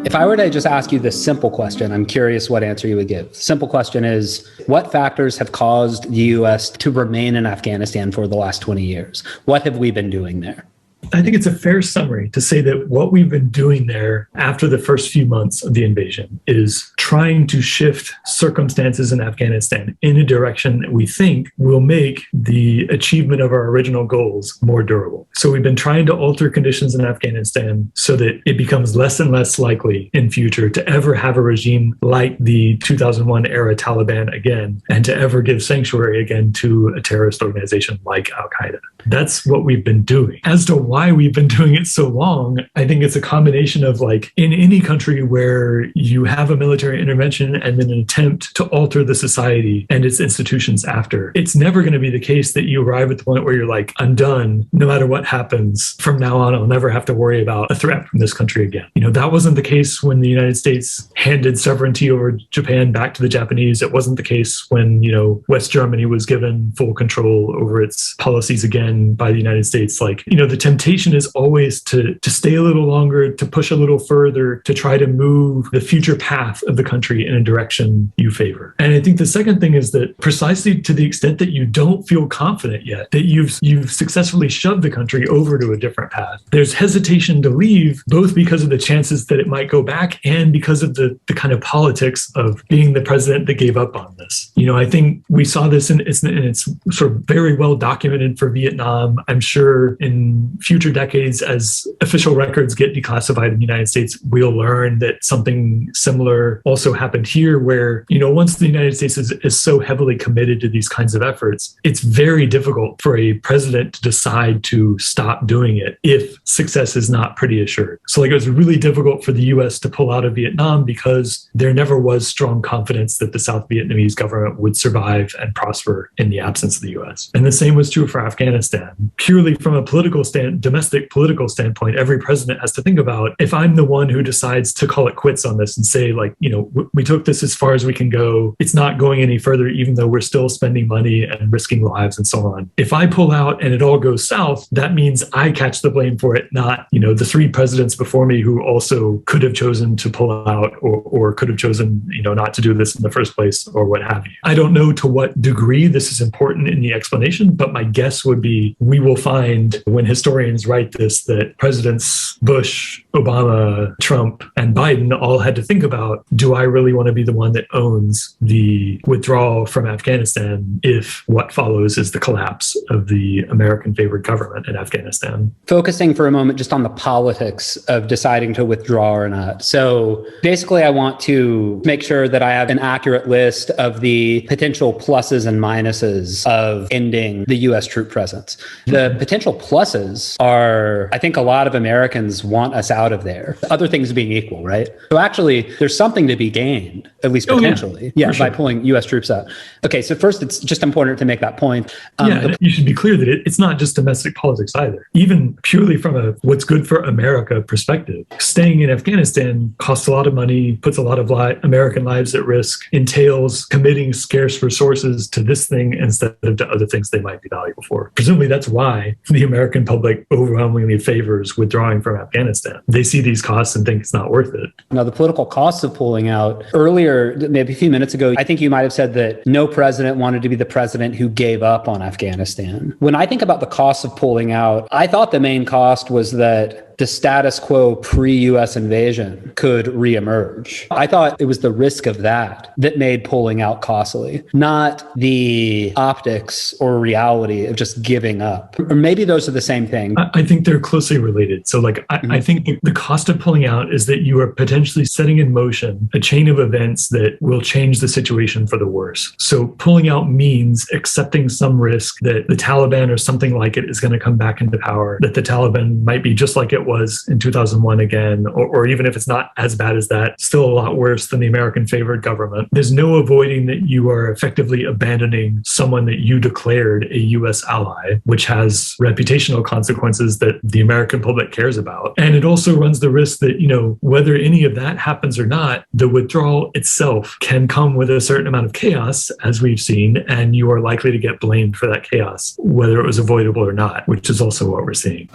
If I were to just ask you this simple question, I'm curious what answer you would give. Simple question is, what factors have caused the US to remain in Afghanistan for the last 20 years? What have we been doing there? I think it's a fair summary to say that what we've been doing there after the first few months of the invasion is trying to shift circumstances in Afghanistan in a direction that we think will make the achievement of our original goals more durable. So we've been trying to alter conditions in Afghanistan so that it becomes less and less likely in future to ever have a regime like the 2001 era Taliban again, and to ever give sanctuary again to a terrorist organization like Al-Qaeda. That's what we've been doing. As to why we've been doing it so long, I think it's a combination of in any country where you have a military intervention and then an attempt to alter the society and its institutions after, it's never going to be the case that you arrive at the point where you're like, I'm done. No matter what happens from now on, I'll never have to worry about a threat from this country again. That wasn't the case when the United States handed sovereignty over Japan back to the Japanese. It wasn't the case when, West Germany was given full control over its policies again by the United States. The temptation hesitation is always to stay a little longer, to push a little further, to try to move the future path of the country in a direction you favor. And I think the second thing is that precisely to the extent that you don't feel confident yet, that you've successfully shoved the country over to a different path, there's hesitation to leave, both because of the chances that it might go back and because of the kind of politics of being the president that gave up on this. I think we saw this and it's sort of very well documented for Vietnam. I'm sure in future decades, as official records get declassified in the United States, we'll learn that something similar also happened here, where, once the United States is so heavily committed to these kinds of efforts, it's very difficult for a president to decide to stop doing it if success is not pretty assured. So it was really difficult for the US to pull out of Vietnam because there never was strong confidence that the South Vietnamese government would survive and prosper in the absence of the US. And the same was true for Afghanistan. Purely from a domestic political standpoint, every president has to think about, if I'm the one who decides to call it quits on this and say, we took this as far as we can go, it's not going any further, even though we're still spending money and risking lives and so on. If I pull out and it all goes south, that means I catch the blame for it, not, the three presidents before me who also could have chosen to pull out or could have chosen, not to do this in the first place or what have you. I don't know to what degree this is important in the explanation, but my guess would be we will find when historians write this that Presidents Bush, Obama, Trump, and Biden all had to think about, do I really want to be the one that owns the withdrawal from Afghanistan if what follows is the collapse of the American-favored government in Afghanistan? Focusing for a moment just on the politics of deciding to withdraw or not. So basically, I want to make sure that I have an accurate list of the potential pluses and minuses of ending the U.S. troop presence. The potential pluses are, I think a lot of Americans want us out of there. Other things being equal, right? So actually, there's something to be gained, at least potentially, by pulling U.S. troops out. Okay, so first, it's just important to make that point. You should be clear that it's not just domestic politics either. Even purely from a what's good for America perspective, staying in Afghanistan costs a lot of money, puts a lot of American lives at risk, entails committing scarce resources to this thing instead of to other things they might be valuable for. Presumably that's why the American public overwhelmingly favors withdrawing from Afghanistan. They see these costs and think it's not worth it. Now, the political costs of pulling out, earlier, maybe a few minutes ago, I think you might have said that no president wanted to be the president who gave up on Afghanistan. When I think about the costs of pulling out, I thought the main cost was that the status quo pre-US invasion could reemerge. I thought it was the risk of that made pulling out costly, not the optics or reality of just giving up. Or maybe those are the same thing. I think they're closely related. So I think the cost of pulling out is that you are potentially setting in motion a chain of events that will change the situation for the worse. So pulling out means accepting some risk that the Taliban or something like it is going to come back into power, that the Taliban might be just like it was in 2001 again, or even if it's not as bad as that, still a lot worse than the American-favored government. There's no avoiding that you are effectively abandoning someone that you declared a U.S. ally, which has reputational consequences that the American public cares about. And it also runs the risk that, whether any of that happens or not, the withdrawal itself can come with a certain amount of chaos, as we've seen, and you are likely to get blamed for that chaos, whether it was avoidable or not, which is also what we're seeing.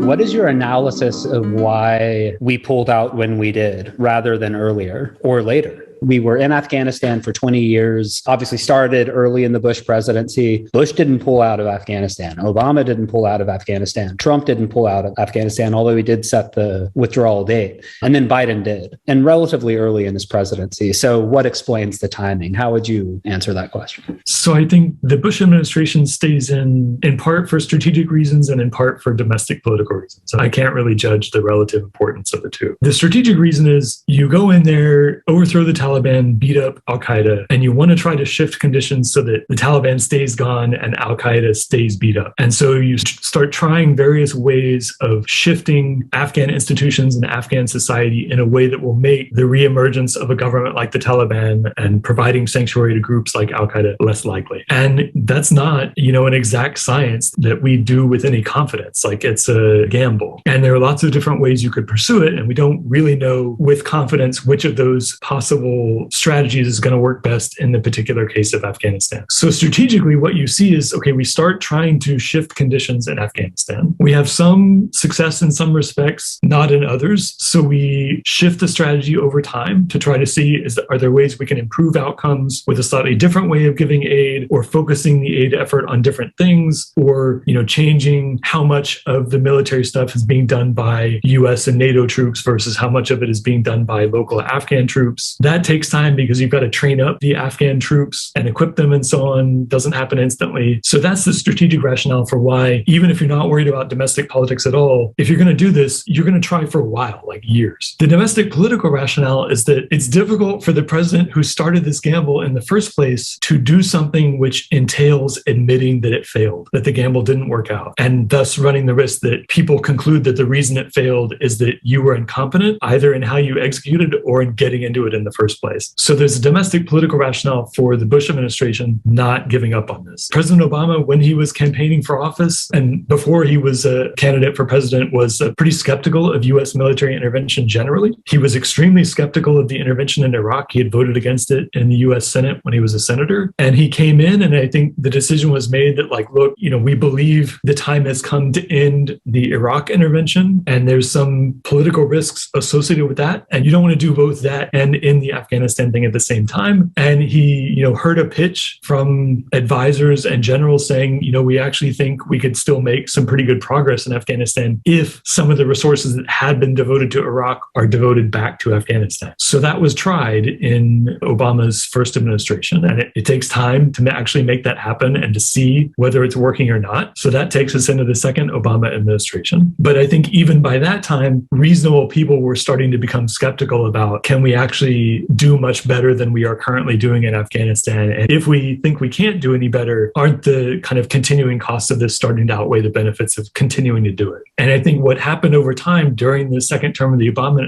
What is your analysis of why we pulled out when we did rather than earlier or later? We were in Afghanistan for 20 years, obviously started early in the Bush presidency. Bush didn't pull out of Afghanistan. Obama didn't pull out of Afghanistan. Trump didn't pull out of Afghanistan, although he did set the withdrawal date. And then Biden did, and relatively early in his presidency. So what explains the timing? How would you answer that question? So I think the Bush administration stays in part for strategic reasons and in part for domestic political reasons. I can't really judge the relative importance of the two. The strategic reason is you go in there, overthrow the Taliban, beat up al-Qaeda, and you want to try to shift conditions so that the Taliban stays gone and al-Qaeda stays beat up. And so you start trying various ways of shifting Afghan institutions and Afghan society in a way that will make the reemergence of a government like the Taliban and providing sanctuary to groups like al-Qaeda less likely. And that's not, an exact science that we do with any confidence. It's a gamble. And there are lots of different ways you could pursue it. And we don't really know with confidence which of those possible political strategies is going to work best in the particular case of Afghanistan. So strategically, what you see is, okay, we start trying to shift conditions in Afghanistan. We have some success in some respects, not in others. So we shift the strategy over time to try to see, are there ways we can improve outcomes with a slightly different way of giving aid, or focusing the aid effort on different things, or changing how much of the military stuff is being done by US and NATO troops versus how much of it is being done by local Afghan troops. That takes time because you've got to train up the Afghan troops and equip them and so on. Doesn't happen instantly. So that's the strategic rationale for why, even if you're not worried about domestic politics at all, if you're going to do this, you're going to try for a while, like years. The domestic political rationale is that it's difficult for the president who started this gamble in the first place to do something which entails admitting that it failed, that the gamble didn't work out, and thus running the risk that people conclude that the reason it failed is that you were incompetent, either in how you executed or in getting into it in the first place. So there's a domestic political rationale for the Bush administration not giving up on this. President Obama, when he was campaigning for office and before he was a candidate for president, was pretty skeptical of U.S. military intervention generally. He was extremely skeptical of the intervention in Iraq. He had voted against it in the U.S. Senate when he was a senator. And he came in, and I think the decision was made that, like, look, we believe the time has come to end the Iraq intervention, and there's some political risks associated with that. And you don't want to do both that and in the Afghanistan thing at the same time. And he, heard a pitch from advisors and generals saying, we actually think we could still make some pretty good progress in Afghanistan if some of the resources that had been devoted to Iraq are devoted back to Afghanistan. So that was tried in Obama's first administration. And it takes time to actually make that happen and to see whether it's working or not. So that takes us into the second Obama administration. But I think even by that time, reasonable people were starting to become skeptical about, can we actually do much better than we are currently doing in Afghanistan? And if we think we can't do any better, aren't the kind of continuing costs of this starting to outweigh the benefits of continuing to do it? And I think what happened over time during the second term of the Obama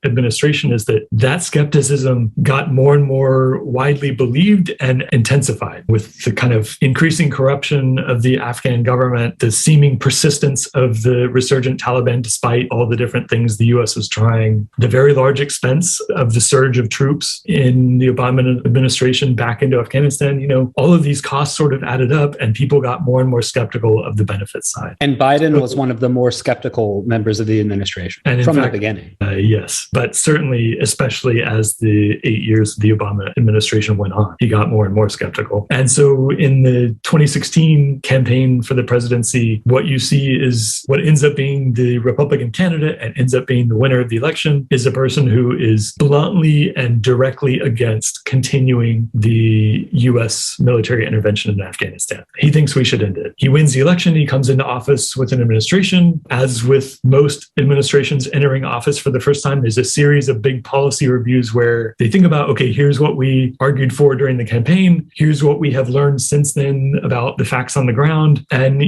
administration is that skepticism got more and more widely believed and intensified with the kind of increasing corruption of the Afghan government, the seeming persistence of the resurgent Taliban, despite all the different things the U.S. was trying, the very large expense of the surge of troops in the Obama administration back into Afghanistan. All of these costs sort of added up, and people got more and more skeptical of the benefits side. And Biden was one of the more skeptical members of the administration from the beginning. Yes, but certainly, especially as the 8 years of the Obama administration went on, he got more and more skeptical. And so in the 2016 campaign for the presidency, what you see is what ends up being the Republican candidate and ends up being the winner of the election is a person who is bluntly and directly against continuing the U.S. military intervention in Afghanistan. He thinks we should end it. He wins the election. He comes into office with an administration. As with most administrations entering office for the first time, there's a series of big policy reviews where they think about, okay, here's what we argued for during the campaign. Here's what we have learned since then about the facts on the ground. And,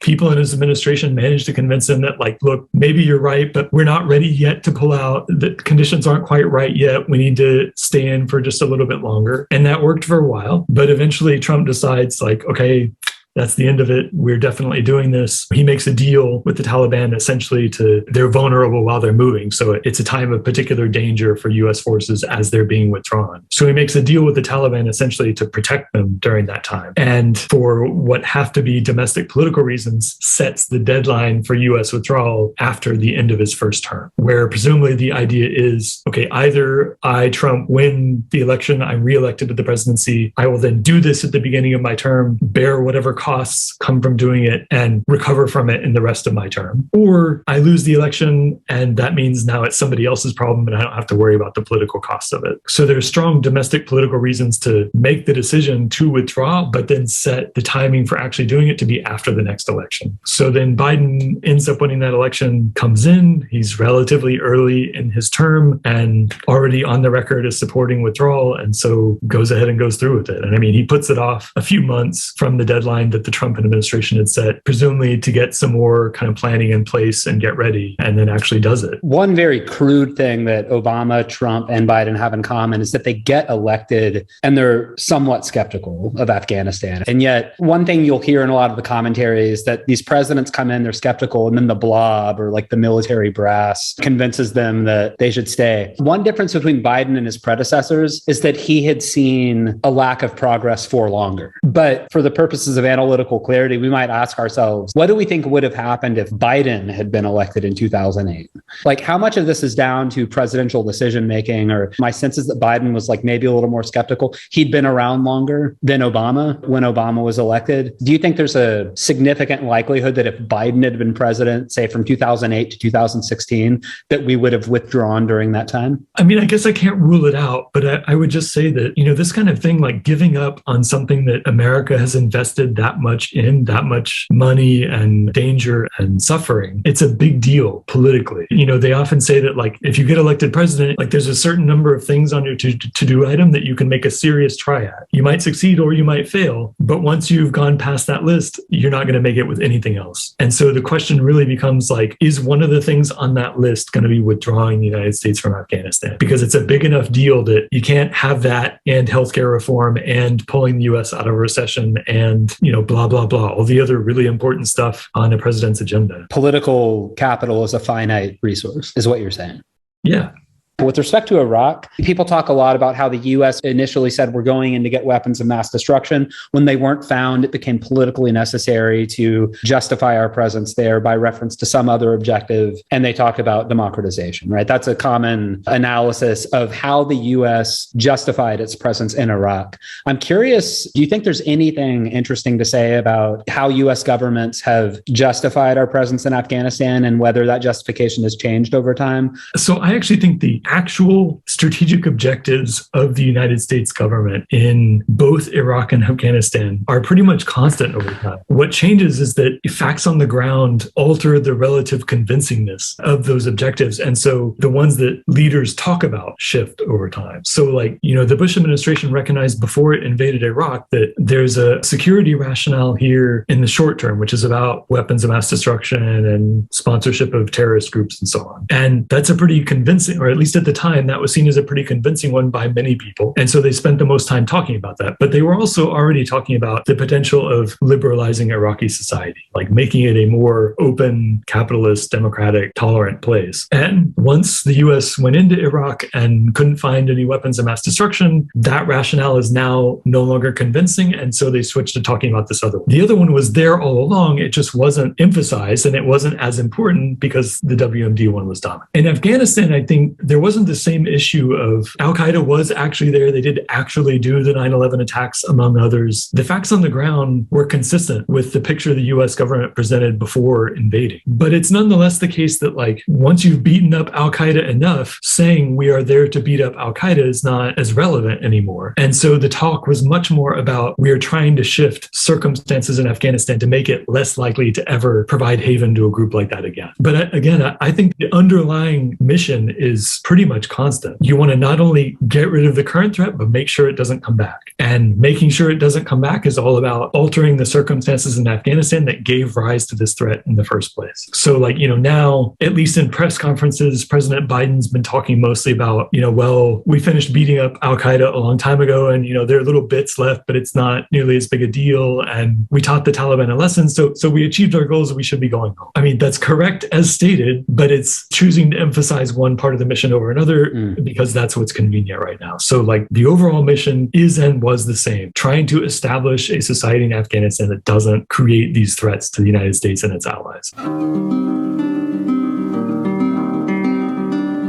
people in his administration managed to convince him that, like, look, maybe you're right, but we're not ready yet to pull out. The conditions aren't quite right yet. We need to stay in for just a little bit longer. And that worked for a while. But eventually Trump decides, like, okay, that's the end of it. We're definitely doing this. He makes a deal with the Taliban essentially they're vulnerable while they're moving. So it's a time of particular danger for US forces as they're being withdrawn. So he makes a deal with the Taliban essentially to protect them during that time. And for what have to be domestic political reasons, sets the deadline for US withdrawal after the end of his first term, where presumably the idea is, okay, either I, Trump, win the election, I'm reelected to the presidency, I will then do this at the beginning of my term, bear whatever costs come from doing it and recover from it in the rest of my term. Or I lose the election and that means now it's somebody else's problem and I don't have to worry about the political costs of it. So there's strong domestic political reasons to make the decision to withdraw, but then set the timing for actually doing it to be after the next election. So then Biden ends up winning that election, comes in, he's relatively early in his term and already on the record as supporting withdrawal. And so goes ahead and goes through with it. And I mean, he puts it off a few months from the deadline that the Trump administration had set, presumably to get some more kind of planning in place and get ready, and then actually does it. One very crude thing that Obama, Trump, and Biden have in common is that they get elected and they're somewhat skeptical of Afghanistan. And yet, one thing you'll hear in a lot of the commentary is that these presidents come in, they're skeptical, and then the Blob, or like the military brass, convinces them that they should stay. One difference between Biden and his predecessors is that he had seen a lack of progress for longer. But for the purposes of analytical clarity, we might ask ourselves, what do we think would have happened if Biden had been elected in 2008? Like, how much of this is down to presidential decision-making? Or my sense is that Biden was like maybe a little more skeptical. He'd been around longer than Obama when Obama was elected. Do you think there's a significant likelihood that if Biden had been president, say from 2008 to 2016, that we would have withdrawn during that time? I mean, I guess I can't rule it out, but I would just say that, this kind of thing, like giving up on something that America has invested that much in, that much money and danger and suffering, it's a big deal politically. They often say that, like, if you get elected president, like there's a certain number of things on your to-do item that you can make a serious try at. You might succeed or you might fail, but once you've gone past that list, you're not going to make it with anything else. And so the question really becomes like, is one of the things on that list going to be withdrawing the United States from Afghanistan? Because it's a big enough deal that you can't have that and healthcare reform and pulling the U.S. out of recession and, blah, blah, blah, all the other really important stuff on a president's agenda. Political capital is a finite resource, is what you're saying. Yeah. With respect to Iraq, people talk a lot about how the U.S. initially said we're going in to get weapons of mass destruction. When they weren't found, it became politically necessary to justify our presence there by reference to some other objective. And they talk about democratization, right? That's a common analysis of how the U.S. justified its presence in Iraq. I'm curious, do you think there's anything interesting to say about how U.S. governments have justified our presence in Afghanistan and whether that justification has changed over time? So I actually think the actual strategic objectives of the United States government in both Iraq and Afghanistan are pretty much constant over time. What changes is that facts on the ground alter the relative convincingness of those objectives. And so the ones that leaders talk about shift over time. So like, the Bush administration recognized before it invaded Iraq that there's a security rationale here in the short term, which is about weapons of mass destruction and sponsorship of terrorist groups and so on. And that's a pretty convincing, or at least at the time, that was seen as a pretty convincing one by many people. And so they spent the most time talking about that. But they were also already talking about the potential of liberalizing Iraqi society, like making it a more open, capitalist, democratic, tolerant place. And once the US went into Iraq and couldn't find any weapons of mass destruction, that rationale is now no longer convincing. And so they switched to talking about this other one. The other one was there all along. It just wasn't emphasized and it wasn't as important because the WMD one was dominant. In Afghanistan, I think there wasn't the same issue of Al-Qaeda was actually there. They did actually do the 9/11 attacks, among others. The facts on the ground were consistent with the picture the US government presented before invading. But it's nonetheless the case that, like, once you've beaten up Al-Qaeda enough, saying we are there to beat up Al-Qaeda is not as relevant anymore. And so the talk was much more about we are trying to shift circumstances in Afghanistan to make it less likely to ever provide haven to a group like that again. But again, I think the underlying mission is pretty much constant. You want to not only get rid of the current threat, but make sure it doesn't come back. And making sure it doesn't come back is all about altering the circumstances in Afghanistan that gave rise to this threat in the first place. So like, now, at least in press conferences, President Biden's been talking mostly about, well, we finished beating up Al-Qaeda a long time ago and, there are little bits left, but it's not nearly as big a deal. And we taught the Taliban a lesson. So we achieved our goals and we should be going home. I mean, that's correct as stated, but it's choosing to emphasize one part of the mission over another because that's what's convenient right now. So like the overall mission is and was the same, trying to establish a society in Afghanistan that doesn't create these threats to the United States and its allies.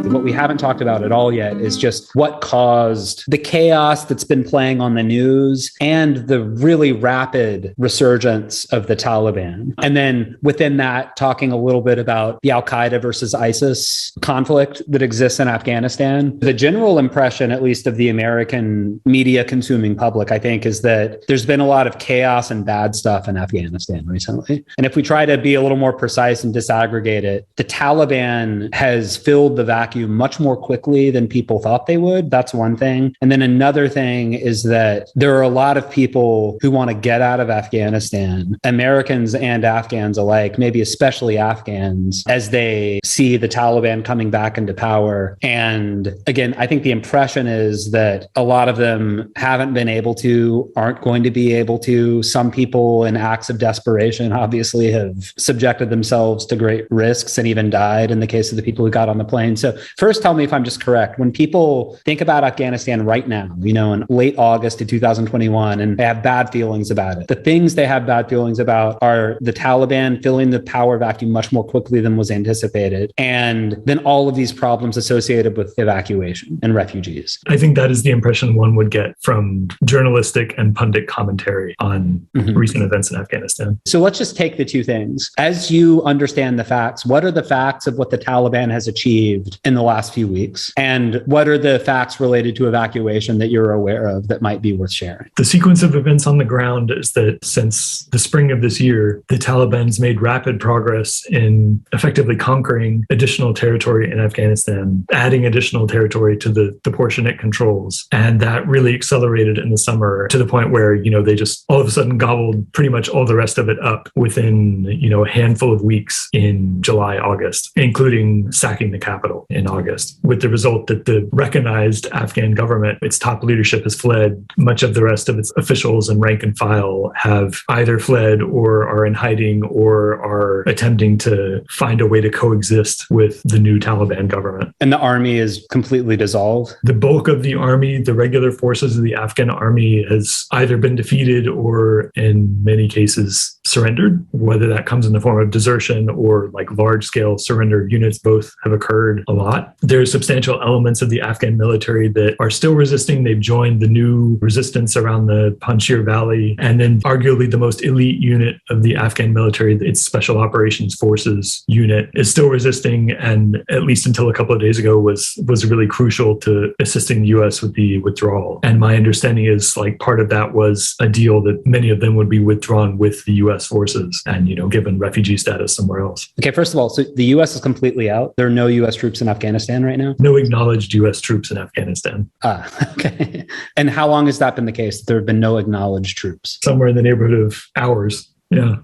What we haven't talked about at all yet is just what caused the chaos that's been playing on the news and the really rapid resurgence of the Taliban. And then within that, talking a little bit about the Al-Qaeda versus ISIS conflict that exists in Afghanistan. The general impression, at least of the American media consuming public, I think, is that there's been a lot of chaos and bad stuff in Afghanistan recently. And if we try to be a little more precise and disaggregate it, the Taliban has filled the vacuum much more quickly than people thought they would. That's one thing. And then another thing is that there are a lot of people who want to get out of Afghanistan, Americans and Afghans alike, maybe especially Afghans, as they see the Taliban coming back into power. And again, I think the impression is that a lot of them haven't been able to, aren't going to be able to. Some people in acts of desperation obviously have subjected themselves to great risks and even died in the case of the people who got on the plane. So first, tell me if I'm just correct. When people think about Afghanistan right now, in late August of 2021, and they have bad feelings about it, the things they have bad feelings about are the Taliban filling the power vacuum much more quickly than was anticipated, and then all of these problems associated with evacuation and refugees. I think that is the impression one would get from journalistic and pundit commentary on recent events in Afghanistan. So let's just take the two things. As you understand the facts, what are the facts of what the Taliban has achieved in the last few weeks? And what are the facts related to evacuation that you're aware of that might be worth sharing? The sequence of events on the ground is that since the spring of this year, the Taliban's made rapid progress in effectively conquering additional territory in Afghanistan, adding additional territory to the portion it controls. And that really accelerated in the summer to the point where, they just all of a sudden gobbled pretty much all the rest of it up within, a handful of weeks in July, August, including sacking the capital in August, with the result that the recognized Afghan government, its top leadership has fled. Much of the rest of its officials and rank and file have either fled or are in hiding or are attempting to find a way to coexist with the new Taliban government. And the army is completely dissolved? The bulk of the army, the regular forces of the Afghan army, has either been defeated or in many cases surrendered, whether that comes in the form of desertion or like large-scale surrender units. Both have occurred a lot. There are substantial elements of the Afghan military that are still resisting. They've joined the new resistance around the Panjshir Valley. And then arguably the most elite unit of the Afghan military, its Special Operations Forces unit, is still resisting, and at least until a couple of days ago was really crucial to assisting the U.S. with the withdrawal. And my understanding is part of that was a deal that many of them would be withdrawn with the U.S. forces and, given refugee status somewhere else. Okay, first of all, so the U.S. is completely out. There are no U.S. troops in Afghanistan right now? No acknowledged U.S. troops in Afghanistan. Okay. And how long has that been the case? There have been no acknowledged troops? Somewhere in the neighborhood of hours. Yeah.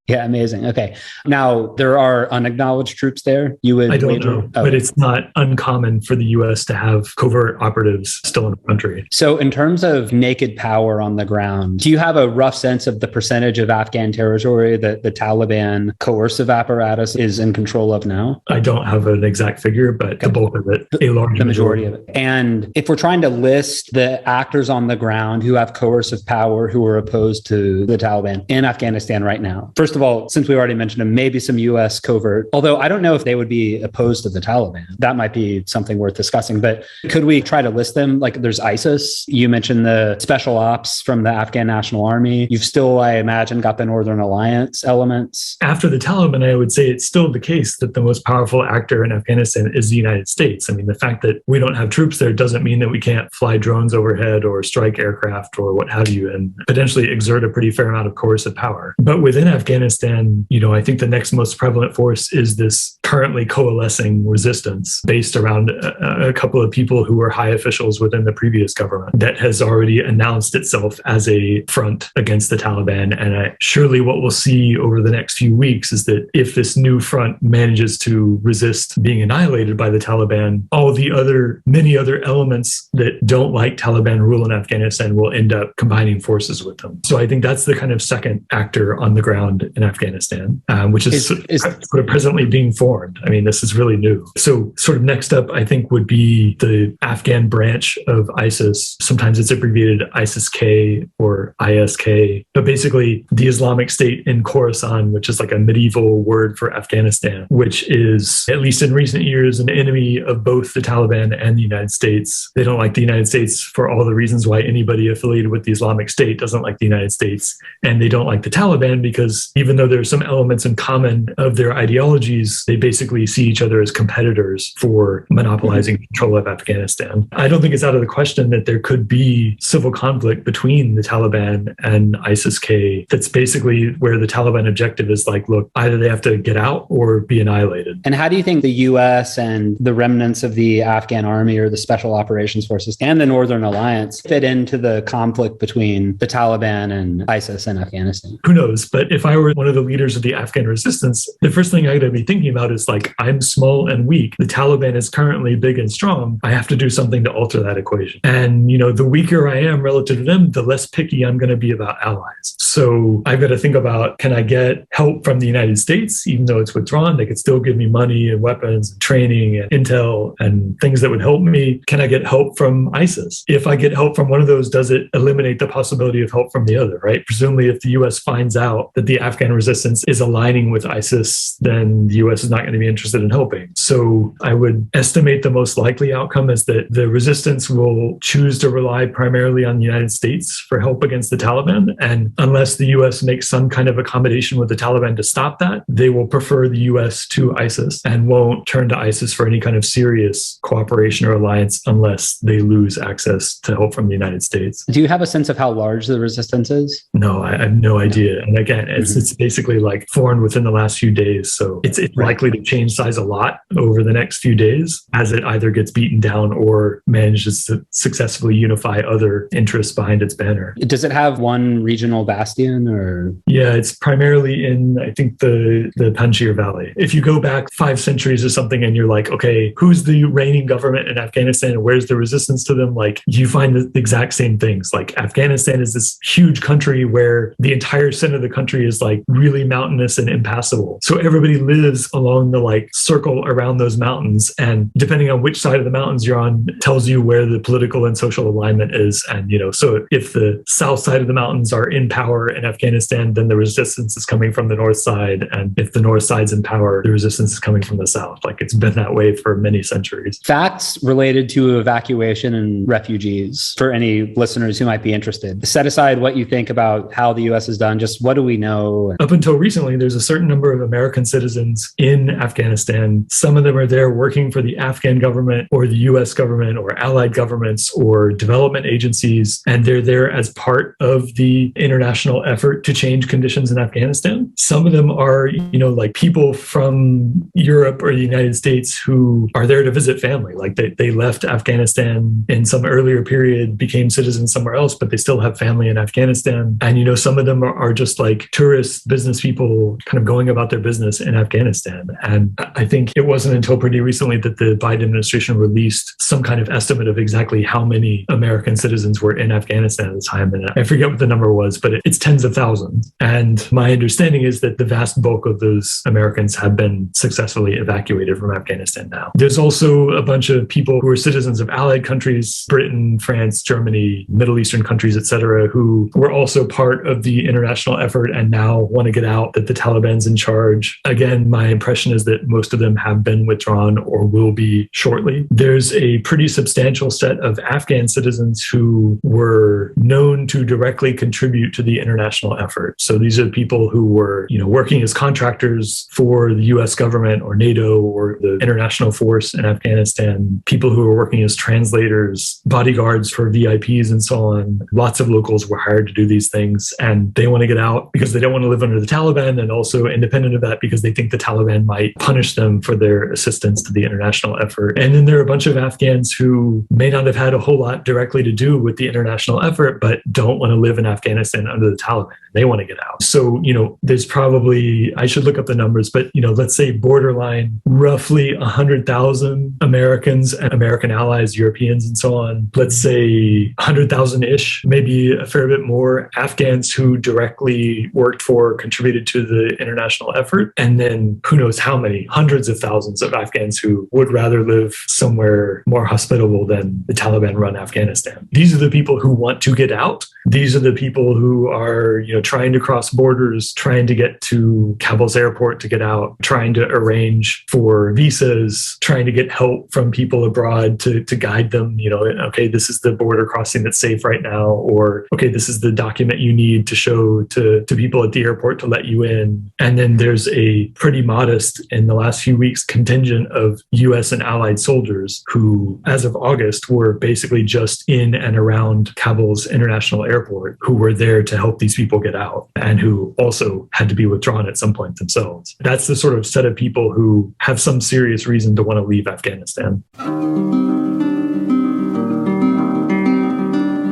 Yeah, amazing. Okay. Now, there are unacknowledged troops there? I don't know, but it's not uncommon for the U.S. to have covert operatives still in the country. So in terms of naked power on the ground, do you have a rough sense of the percentage of Afghan territory that the Taliban coercive apparatus is in control of now? I don't have an exact figure, but the bulk of it, the majority of it. And if we're trying to list the actors on the ground who have coercive power, who are opposed to the Taliban in Afghanistan right now, first of all, since we already mentioned them, maybe some U.S. covert, although I don't know if they would be opposed to the Taliban. That might be something worth discussing, but could we try to list them? There's ISIS. You mentioned the special ops from the Afghan National Army. You've still, I imagine, got the Northern Alliance elements. After the Taliban, I would say it's still the case that the most powerful actor in Afghanistan is the United States. I mean, the fact that we don't have troops there doesn't mean that we can't fly drones overhead or strike aircraft or what have you, and potentially exert a pretty fair amount of coercive power. But within Afghanistan, I think the next most prevalent force is this currently coalescing resistance based around a couple of people who were high officials within the previous government that has already announced itself as a front against the Taliban. And surely what we'll see over the next few weeks is that if this new front manages to resist being annihilated by the Taliban, many other elements that don't like Taliban rule in Afghanistan will end up combining forces with them. So I think that's the kind of second actor on the ground in Afghanistan, which is sort of presently being formed. I mean, this is really new. So sort of next up, I think, would be the Afghan branch of ISIS. Sometimes it's abbreviated ISIS-K or ISK, but basically the Islamic State in Khorasan, which is like a medieval word for Afghanistan, which is, at least in recent years, an enemy of both the Taliban and the United States. They don't like the United States for all the reasons why anybody affiliated with the Islamic State doesn't like the United States. And they don't like the Taliban because even though there's some elements in common of their ideologies, they basically see each other as competitors for monopolizing control of Afghanistan. I don't think it's out of the question that there could be civil conflict between the Taliban and ISIS-K. That's basically where the Taliban objective is like, look, either they have to get out or be annihilated. And how do you think the US and the remnants of the Afghan army or the special operations forces and the Northern Alliance fit into the conflict between the Taliban and ISIS in Afghanistan? Who knows? But if I were one of the leaders of the Afghan resistance, the first thing I got to be thinking about is like, I'm small and weak. The Taliban is currently big and strong. I have to do something to alter that equation. And, the weaker I am relative to them, the less picky I'm going to be about allies. So I've got to think about, can I get help from the United States, even though it's withdrawn? They could still give me money and weapons and training and intel and things that would help me. Can I get help from ISIS? If I get help from one of those, does it eliminate the possibility of help from the other, right? Presumably, if the US finds out that the Afghan resistance is aligning with ISIS, then the US is not going to be interested in helping. So I would estimate the most likely outcome is that the resistance will choose to rely primarily on the United States for help against the Taliban. And unless the US makes some kind of accommodation with the Taliban to stop that, they will prefer the US to ISIS and won't turn to ISIS for any kind of serious cooperation or alliance unless they lose access to help from the United States. Do you have a sense of how large the resistance is? No, I have no idea. And again, it's basically like formed within the last few days. So it's likely to change size a lot over the next few days as it either gets beaten down or manages to successfully unify other interests behind its banner. Does it have one regional bastion or? Yeah, it's primarily in, I think, the Panjshir Valley. If you go back 5 centuries or something and you're like, okay, who's the reigning government in Afghanistan and where's the resistance to them? Like, you find the exact same things. Like, Afghanistan is this huge country where the entire center of the country is like really mountainous and impassable. So everybody lives along the like circle around those mountains. And depending on which side of the mountains you're on, tells you where the political and social alignment is. And, so if the south side of the mountains are in power in Afghanistan, then the resistance is coming from the north side. And if the north side's in power, the resistance is coming from the south. Like, it's been that way for many centuries. Facts related to evacuation and refugees for any listeners who might be interested. Set aside what you think about how the US has done. Just what do we know? Up until recently, there's a certain number of American citizens in Afghanistan. Some of them are there working for the Afghan government or the US government or allied governments or development agencies. And they're there as part of the international effort to change conditions in Afghanistan. Some of them are, like people from Europe or the United States who are there to visit family. Like they left Afghanistan in some earlier period, became citizens somewhere else, but they still have family in Afghanistan. And, some of them are just like tourists, business people kind of going about their business in Afghanistan. And I think it wasn't until pretty recently that the Biden administration released some kind of estimate of exactly how many American citizens were in Afghanistan at the time. And I forget what the number was, but it's tens of thousands. And my understanding is that the vast bulk of those Americans have been successfully evacuated from Afghanistan now. There's also a bunch of people who are citizens of allied countries, Britain, France, Germany, Middle Eastern countries, etc., who were also part of the international effort and now want to get out, that the Taliban's in charge. Again, my impression is that most of them have been withdrawn or will be shortly. There's a pretty substantial set of Afghan citizens who were known to directly contribute to the international effort. So these are people who were, working as contractors for the US government or NATO or the international force in Afghanistan, people who were working as translators, bodyguards for VIPs and so on. Lots of locals were hired to do these things, and they want to get out because they don't want to live under the Taliban, and also independent of that because they think the Taliban might punish them for their assistance to the international effort. And then there are a bunch of Afghans who may not have had a whole lot directly to do with the international effort, but don't want to live in Afghanistan under the Taliban. They want to get out. So, there's probably, I should look up the numbers, but, let's say borderline roughly 100,000 Americans and American allies, Europeans and so on. Let's say 100,000-ish, maybe a fair bit more Afghans who directly worked for, contributed to the international effort. And then who knows how many, hundreds of thousands of Afghans who would rather live somewhere more hospitable than the Taliban-run Afghanistan. These are the people who want to get out. These are the people who are, trying to cross borders, trying to get to Kabul's airport to get out, trying to arrange for visas, trying to get help from people abroad to guide them, okay, this is the border crossing that's safe right now, or okay, this is the document you need to show to people at the airport to let you in. And then there's a pretty modest, in the last few weeks, contingent of US and allied soldiers who, as of August, were basically just in and around Kabul's international airport, who were there to help these people get out and who also had to be withdrawn at some point themselves. That's the sort of set of people who have some serious reason to want to leave Afghanistan.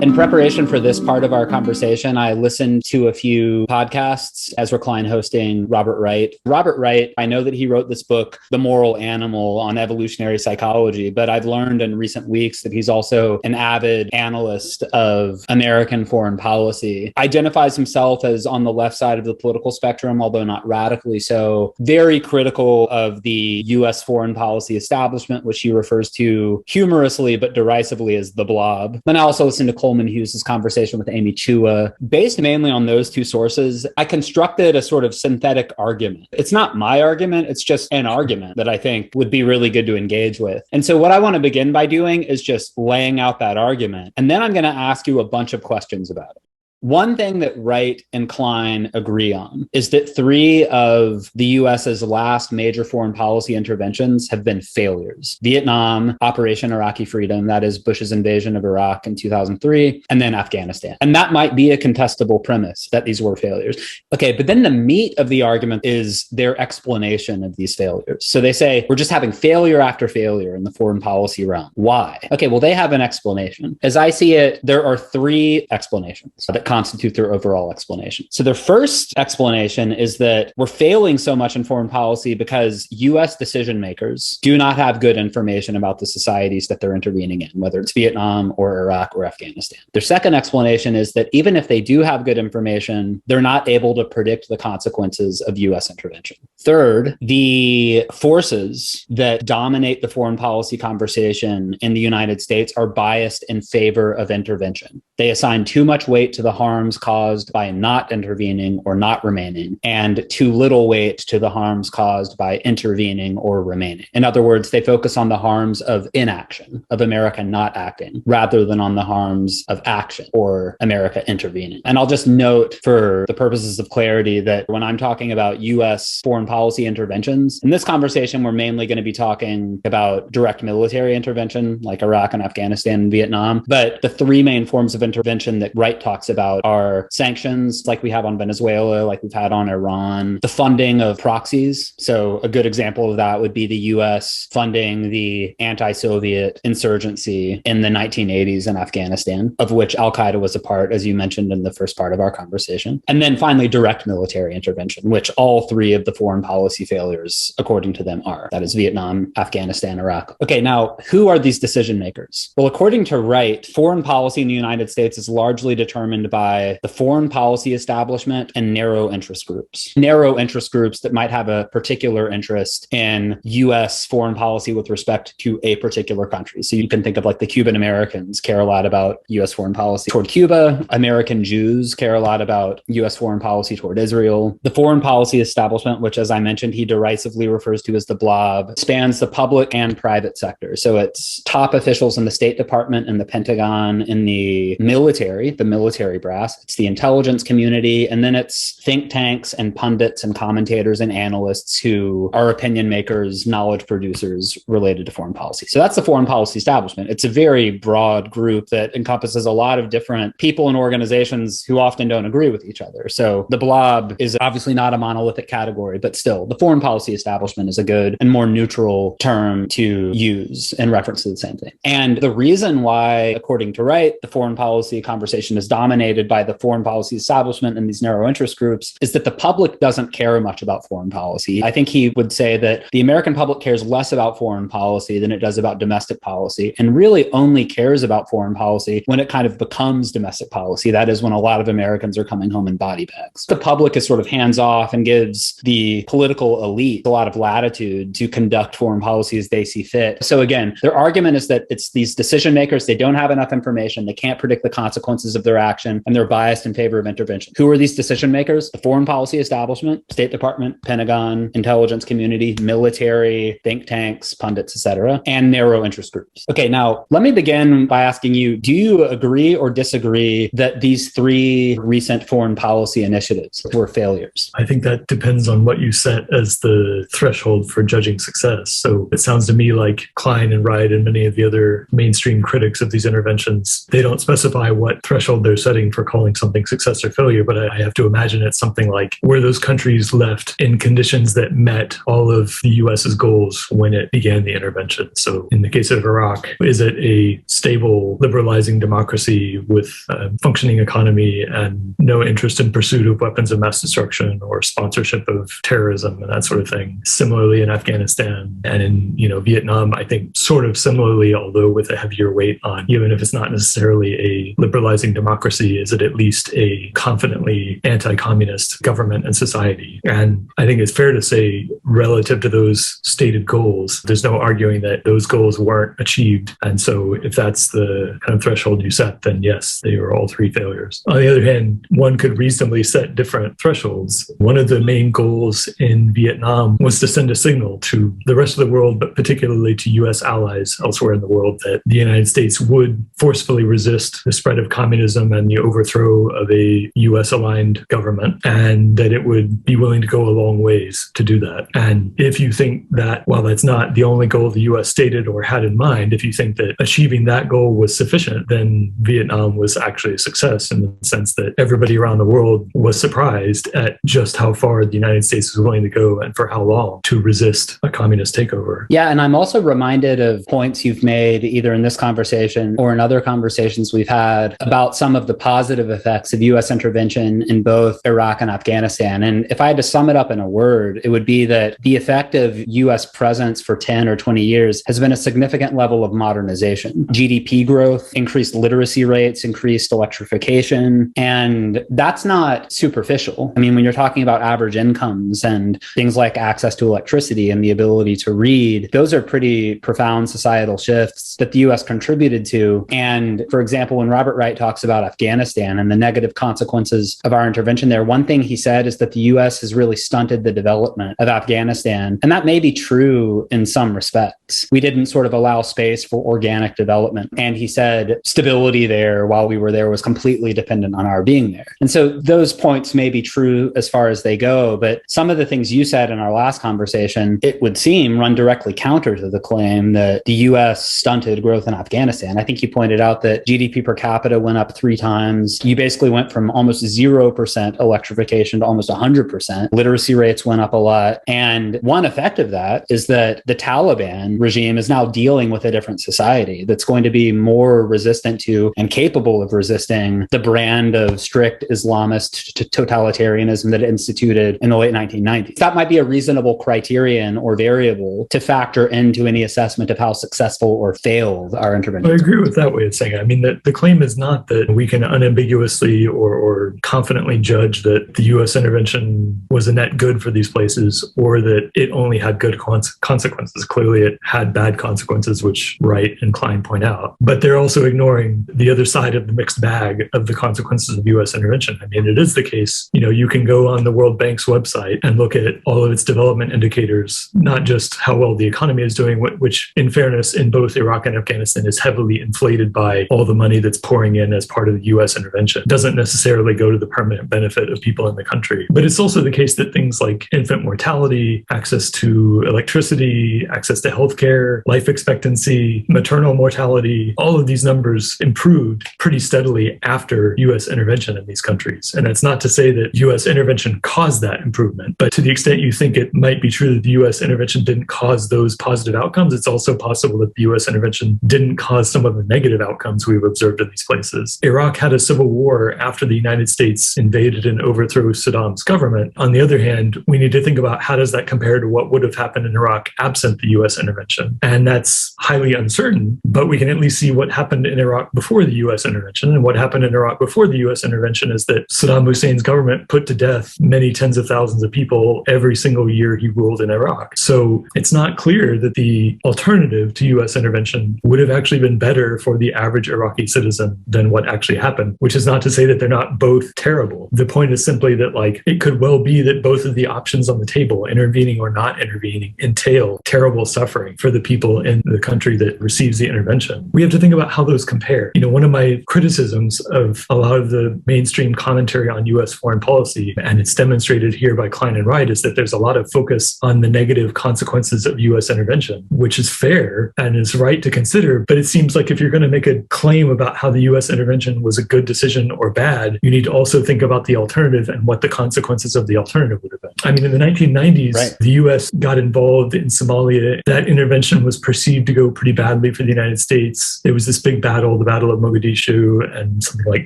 In preparation for this part of our conversation, I listened to a few podcasts, Ezra Klein hosting, Robert Wright. Robert Wright, I know that he wrote this book, The Moral Animal, on evolutionary psychology, but I've learned in recent weeks that he's also an avid analyst of American foreign policy. Identifies himself as on the left side of the political spectrum, although not radically so. Very critical of the US foreign policy establishment, which he refers to humorously but derisively as the Blob. Then I also listened to Coleman Hughes' conversation with Amy Chua. Based mainly on those two sources, I constructed a sort of synthetic argument. It's not my argument, it's just an argument that I think would be really good to engage with. And so what I want to begin by doing is just laying out that argument. And then I'm going to ask you a bunch of questions about it. One thing that Wright and Klein agree on is that 3 of the US's last major foreign policy interventions have been failures. Vietnam, Operation Iraqi Freedom, that is Bush's invasion of Iraq in 2003, and then Afghanistan. And that might be a contestable premise that these were failures. Okay, but then the meat of the argument is their explanation of these failures. So they say, we're just having failure after failure in the foreign policy realm. Why? Okay, well, they have an explanation. As I see it, there are 3 explanations that constitute their overall explanation. So their first explanation is that we're failing so much in foreign policy because US decision makers do not have good information about the societies that they're intervening in, whether it's Vietnam or Iraq or Afghanistan. Their second explanation is that even if they do have good information, they're not able to predict the consequences of US intervention. Third, the forces that dominate the foreign policy conversation in the United States are biased in favor of intervention. They assign too much weight to the harms caused by not intervening or not remaining, and too little weight to the harms caused by intervening or remaining. In other words, they focus on the harms of inaction, of America not acting, rather than on the harms of action or America intervening. And I'll just note for the purposes of clarity that when I'm talking about US foreign policy interventions, in this conversation, we're mainly going to be talking about direct military intervention like Iraq and Afghanistan and Vietnam. But the 3 main forms of intervention that Wright talks about are sanctions like we have on Venezuela, like we've had on Iran, the funding of proxies. So a good example of that would be the US funding the anti-Soviet insurgency in the 1980s in Afghanistan, of which Al-Qaeda was a part, as you mentioned in the first part of our conversation. And then finally, direct military intervention, which all 3 of the foreign policy failures, according to them, are. That is Vietnam, Afghanistan, Iraq. Okay, now, who are these decision makers? Well, according to Wright, foreign policy in the United States is largely determined by the foreign policy establishment and narrow interest groups. Narrow interest groups that might have a particular interest in US foreign policy with respect to a particular country. So you can think of like the Cuban Americans care a lot about US foreign policy toward Cuba. American Jews care a lot about US foreign policy toward Israel. The foreign policy establishment, which as I mentioned, he derisively refers to as the Blob, spans the public and private sector. So it's top officials in the State Department and the Pentagon, in the military brass. It's the intelligence community, and then it's think tanks and pundits and commentators and analysts who are opinion makers, knowledge producers related to foreign policy. So that's the foreign policy establishment. It's a very broad group that encompasses a lot of different people and organizations who often don't agree with each other. So the Blob is obviously not a monolithic category, but still the foreign policy establishment is a good and more neutral term to use in reference to the same thing. And the reason why, according to Wright, the foreign policy conversation is dominated by the foreign policy establishment and these narrow interest groups is that the public doesn't care much about foreign policy. I think he would say that the American public cares less about foreign policy than it does about domestic policy, and really only cares about foreign policy when it kind of becomes domestic policy. That is when a lot of Americans are coming home in body bags. The public is sort of hands off and gives the political elite a lot of latitude to conduct foreign policy as they see fit. So again, their argument is that it's these decision makers, they don't have enough information, they can't predict the consequences of their action, intervention, and they're biased in favor of intervention. Who are these decision makers? The foreign policy establishment, State Department, Pentagon, intelligence community, military, think tanks, pundits, etc., and narrow interest groups. Okay, now let me begin by asking you, do you agree or disagree that these three recent foreign policy initiatives were failures? I think that depends on what you set as the threshold for judging success. So it sounds to me like Klein and Wright and many of the other mainstream critics of these interventions, they don't specify what threshold they're setting for calling something success or failure, but I have to imagine it's something like, were those countries left in conditions that met all of the US's goals when it began the intervention? So in the case of Iraq, is it a stable, liberalizing democracy with a functioning economy and no interest in pursuit of weapons of mass destruction or sponsorship of terrorism and that sort of thing? Similarly in Afghanistan and in Vietnam, I think sort of similarly, although with a heavier weight on, even if it's not necessarily a liberalizing democracy, is it at least a confidently anti-communist government and society? And I think it's fair to say, relative to those stated goals, there's no arguing that those goals weren't achieved. And so if that's the kind of threshold you set, then yes, they were all three failures. On the other hand, one could reasonably set different thresholds. One of the main goals in Vietnam was to send a signal to the rest of the world, but particularly to US allies elsewhere in the world, that the United States would forcefully resist the spread of communism and the overthrow of a US-aligned government, and that it would be willing to go a long ways to do that. And if you think that, while that's not the only goal the US stated or had in mind, if you think that achieving that goal was sufficient, then Vietnam was actually a success in the sense that everybody around the world was surprised at just how far the United States was willing to go and for how long to resist a communist takeover. Yeah, and I'm also reminded of points you've made either in this conversation or in other conversations we've had about some of the positive effects of US intervention in both Iraq and Afghanistan. And if I had to sum it up in a word, it would be that the effect of US presence for 10 or 20 years has been a significant level of modernization. GDP growth, increased literacy rates, increased electrification, and that's not superficial. I mean, when you're talking about average incomes and things like access to electricity and the ability to read, those are pretty profound societal shifts that the US contributed to. And for example, when Robert Wright talks about Afghanistan and the negative consequences of our intervention there, one thing he said is that the US has really stunted the development of Afghanistan. And that may be true in some respects. We didn't sort of allow space for organic development. And he said stability there while we were there was completely dependent on our being there. And so those points may be true as far as they go, but some of the things you said in our last conversation, it would seem, run directly counter to the claim that the US stunted growth in Afghanistan. I think you pointed out that GDP per capita went up 3 times. You basically went from almost 0% electrification to almost 100%. Literacy rates went up a lot. And one effect of that is that the Taliban regime is now dealing with a different society that's going to be more resistant to and capable of resisting the brand of strict Islamist totalitarianism that it instituted in the late 1990s. That might be a reasonable criterion or variable to factor into any assessment of how successful or failed our intervention. I agree with that way of saying it. I mean, the claim is not that we can unambiguously or confidently judge that the U.S. intervention was a net good for these places, or that it only had good consequences. Clearly, it had bad consequences, which Wright and Klein point out. But they're also ignoring the other side of the mixed bag of the consequences of U.S. intervention. I mean, it is the case, you can go on the World Bank's website and look at all of its development indicators, not just how well the economy is doing, which in fairness, in both Iraq and Afghanistan is heavily inflated by all the money that's pouring in as part of the U.S. intervention. It doesn't necessarily go to the permanent benefit of people in the country. But it's also the case that things like infant mortality, access to electricity, access to healthcare, life expectancy, maternal mortality, all of these numbers improved pretty steadily after U.S. intervention in these countries. And that's not to say that U.S. intervention caused that improvement, but to the extent you think it might be true that the U.S. intervention didn't cause those positive outcomes, it's also possible that the U.S. intervention didn't cause some of the negative outcomes we've observed in these places. Iraq had a civil war after the United States invaded and overthrew Saddam's government. On the other hand, we need to think about how does that compare to what would have happened in Iraq absent the U.S. intervention. And that's highly uncertain, but we can at least see what happened in Iraq before the U.S. intervention. And what happened in Iraq before the U.S. intervention is that Saddam Hussein's government put to death many tens of thousands of people every single year he ruled in Iraq. So it's not clear that the alternative to U.S. intervention would have actually been better for the average Iraqi citizen than what actually happened. them, which is not to say that they're not both terrible. The point is simply that like it could well be that both of the options on the table, intervening or not intervening, entail terrible suffering for the people in the country that receives the intervention. We have to think about how those compare. One of my criticisms of a lot of the mainstream commentary on US foreign policy, and it's demonstrated here by Klein and Wright, is that there's a lot of focus on the negative consequences of US intervention, which is fair and is right to consider. But it seems like if you're going to make a claim about how the US intervention was a good decision or bad, you need to also think about the alternative and what the consequences of the alternative would have been. I mean, in the 1990s, right, the US got involved in Somalia. That intervention was perceived to go pretty badly for the United States. There was this big battle, the Battle of Mogadishu, and something like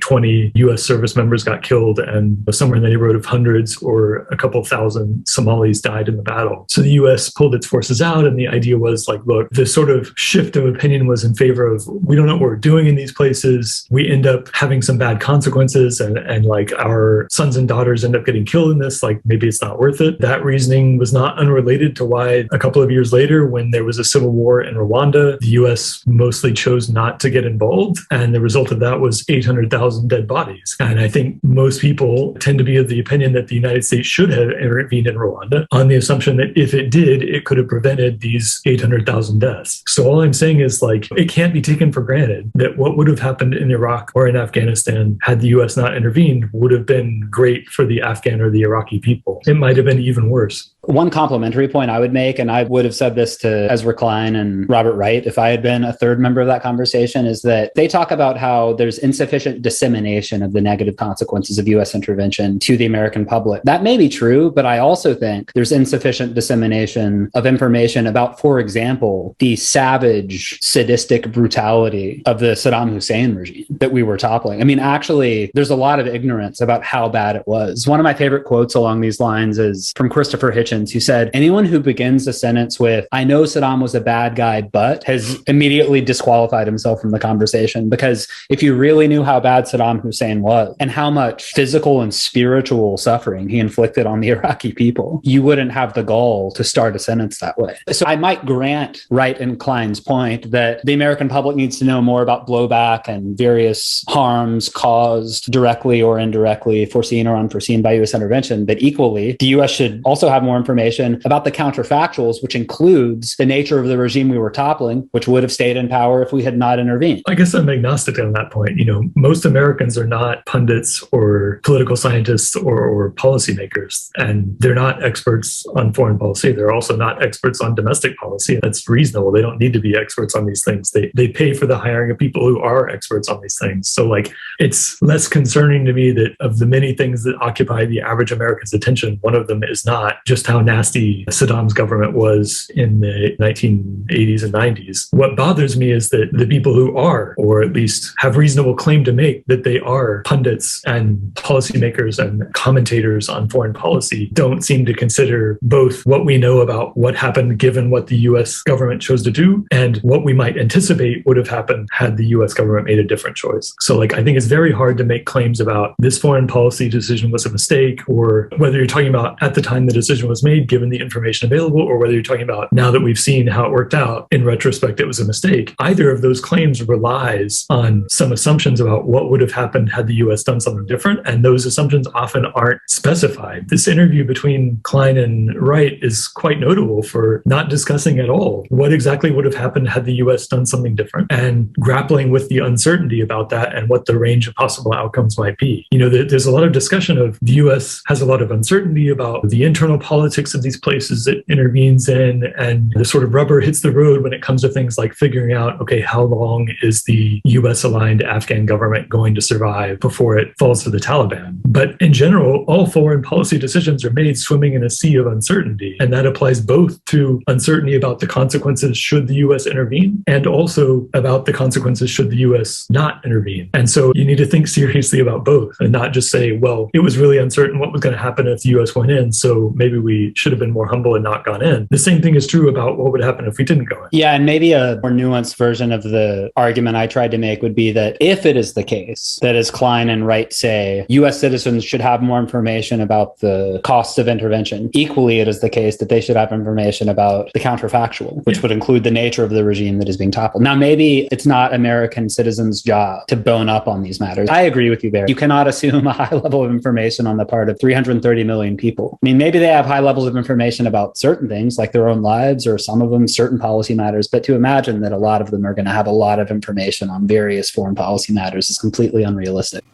20 US service members got killed, and somewhere in the neighborhood of hundreds or a couple thousand Somalis died in the battle. So the US pulled its forces out, and the idea was like, look, the sort of shift of opinion was in favor of, we don't know what we're doing in these places. We end up having some bad consequences, and like our sons and daughters end up getting killed in this. Like maybe it's not worth it. That reasoning was not unrelated to why a couple of years later, when there was a civil war in Rwanda, the US mostly chose not to get involved. And the result of that was 800,000 dead bodies. And I think most people tend to be of the opinion that the United States should have intervened in Rwanda on the assumption that if it did, it could have prevented these 800,000 deaths. So all I'm saying is like, it can't be taken for granted that what would have happened in Iraq or in Afghanistan had the US not intervened would have been great for the Afghan or the Iraqi people. It might have been even worse. One complimentary point I would make, and I would have said this to Ezra Klein and Robert Wright if I had been a third member of that conversation, is that they talk about how there's insufficient dissemination of the negative consequences of US intervention to the American public. That may be true, but I also think there's insufficient dissemination of information about, for example, the savage, sadistic brutality of the Saddam Hussein regime that we were toppling. I mean, actually, there's a lot of ignorance about how bad it was. One of my favorite quotes along these lines is from Christopher Hitchens, who said, anyone who begins a sentence with, I know Saddam was a bad guy, but, has immediately disqualified himself from the conversation. Because if you really knew how bad Saddam Hussein was and how much physical and spiritual suffering he inflicted on the Iraqi people, you wouldn't have the gall to start a sentence that way. So I might grant Wright and Klein's point that the American public needs to know more about blowback and various harms caused directly or indirectly, foreseen or unforeseen by U.S. intervention. But equally, the U.S. should also have more information about the counterfactuals, which includes the nature of the regime we were toppling, which would have stayed in power if we had not intervened. I guess I'm agnostic on that point. Most Americans are not pundits or political scientists or policymakers, and they're not experts on foreign policy. They're also not experts on domestic policy. That's reasonable. They don't need to be experts on these things. They pay for the hiring of people who are experts on these things. So like, it's less concerning to me that of the many things that occupy the average American's attention, one of them is not just how nasty Saddam's government was in the 1980s and 90s. What bothers me is that the people who are, or at least have reasonable claim to make that they are pundits and policymakers and commentators on foreign policy, don't seem to consider both what we know about what happened given what the US government chose to do and what we might anticipate would have happened had the US government made a different choice. So like, I think it's very hard to make claims about this foreign policy decision was a mistake, or whether you're talking about at the time the decision was made, given the information available, or whether you're talking about now that we've seen how it worked out, in retrospect, it was a mistake. Either of those claims relies on some assumptions about what would have happened had the US done something different, and those assumptions often aren't specified. This interview between Klein and Wright is quite notable for not discussing at all what exactly would have happened had the US done something different, and grappling with the uncertainty about that and what the range of possible outcomes might be. There's a lot of discussion of the US has a lot of uncertainty about the internal politics of these places it intervenes in, and the sort of rubber hits the road when it comes to things like figuring out, okay, how long is the US-aligned Afghan government going to survive before it falls to the Taliban? But in general, all foreign policy decisions are made swimming in a sea of uncertainty, and that applies both to uncertainty about the consequences should the US intervene, and also about the consequences should the US not intervene. And so you need to think seriously about both, and not just say, well, it was really uncertain what was going to happen if the US went in, so maybe we we should have been more humble and not gone in. The same thing is true about what would happen if we didn't go in. Yeah, and maybe a more nuanced version of the argument I tried to make would be that if it is the case that, as Klein and Wright say, U.S. citizens should have more information about the costs of intervention, equally it is the case that they should have information about the counterfactual, which would include the nature of the regime that is being toppled. Now, maybe it's not American citizens' job to bone up on these matters. I agree with you there. You cannot assume a high level of information on the part of 330 million people. I mean, maybe they have high levels of information about certain things like their own lives, or some of them certain policy matters, but to imagine that a lot of them are going to have a lot of information on various foreign policy matters is completely unrealistic.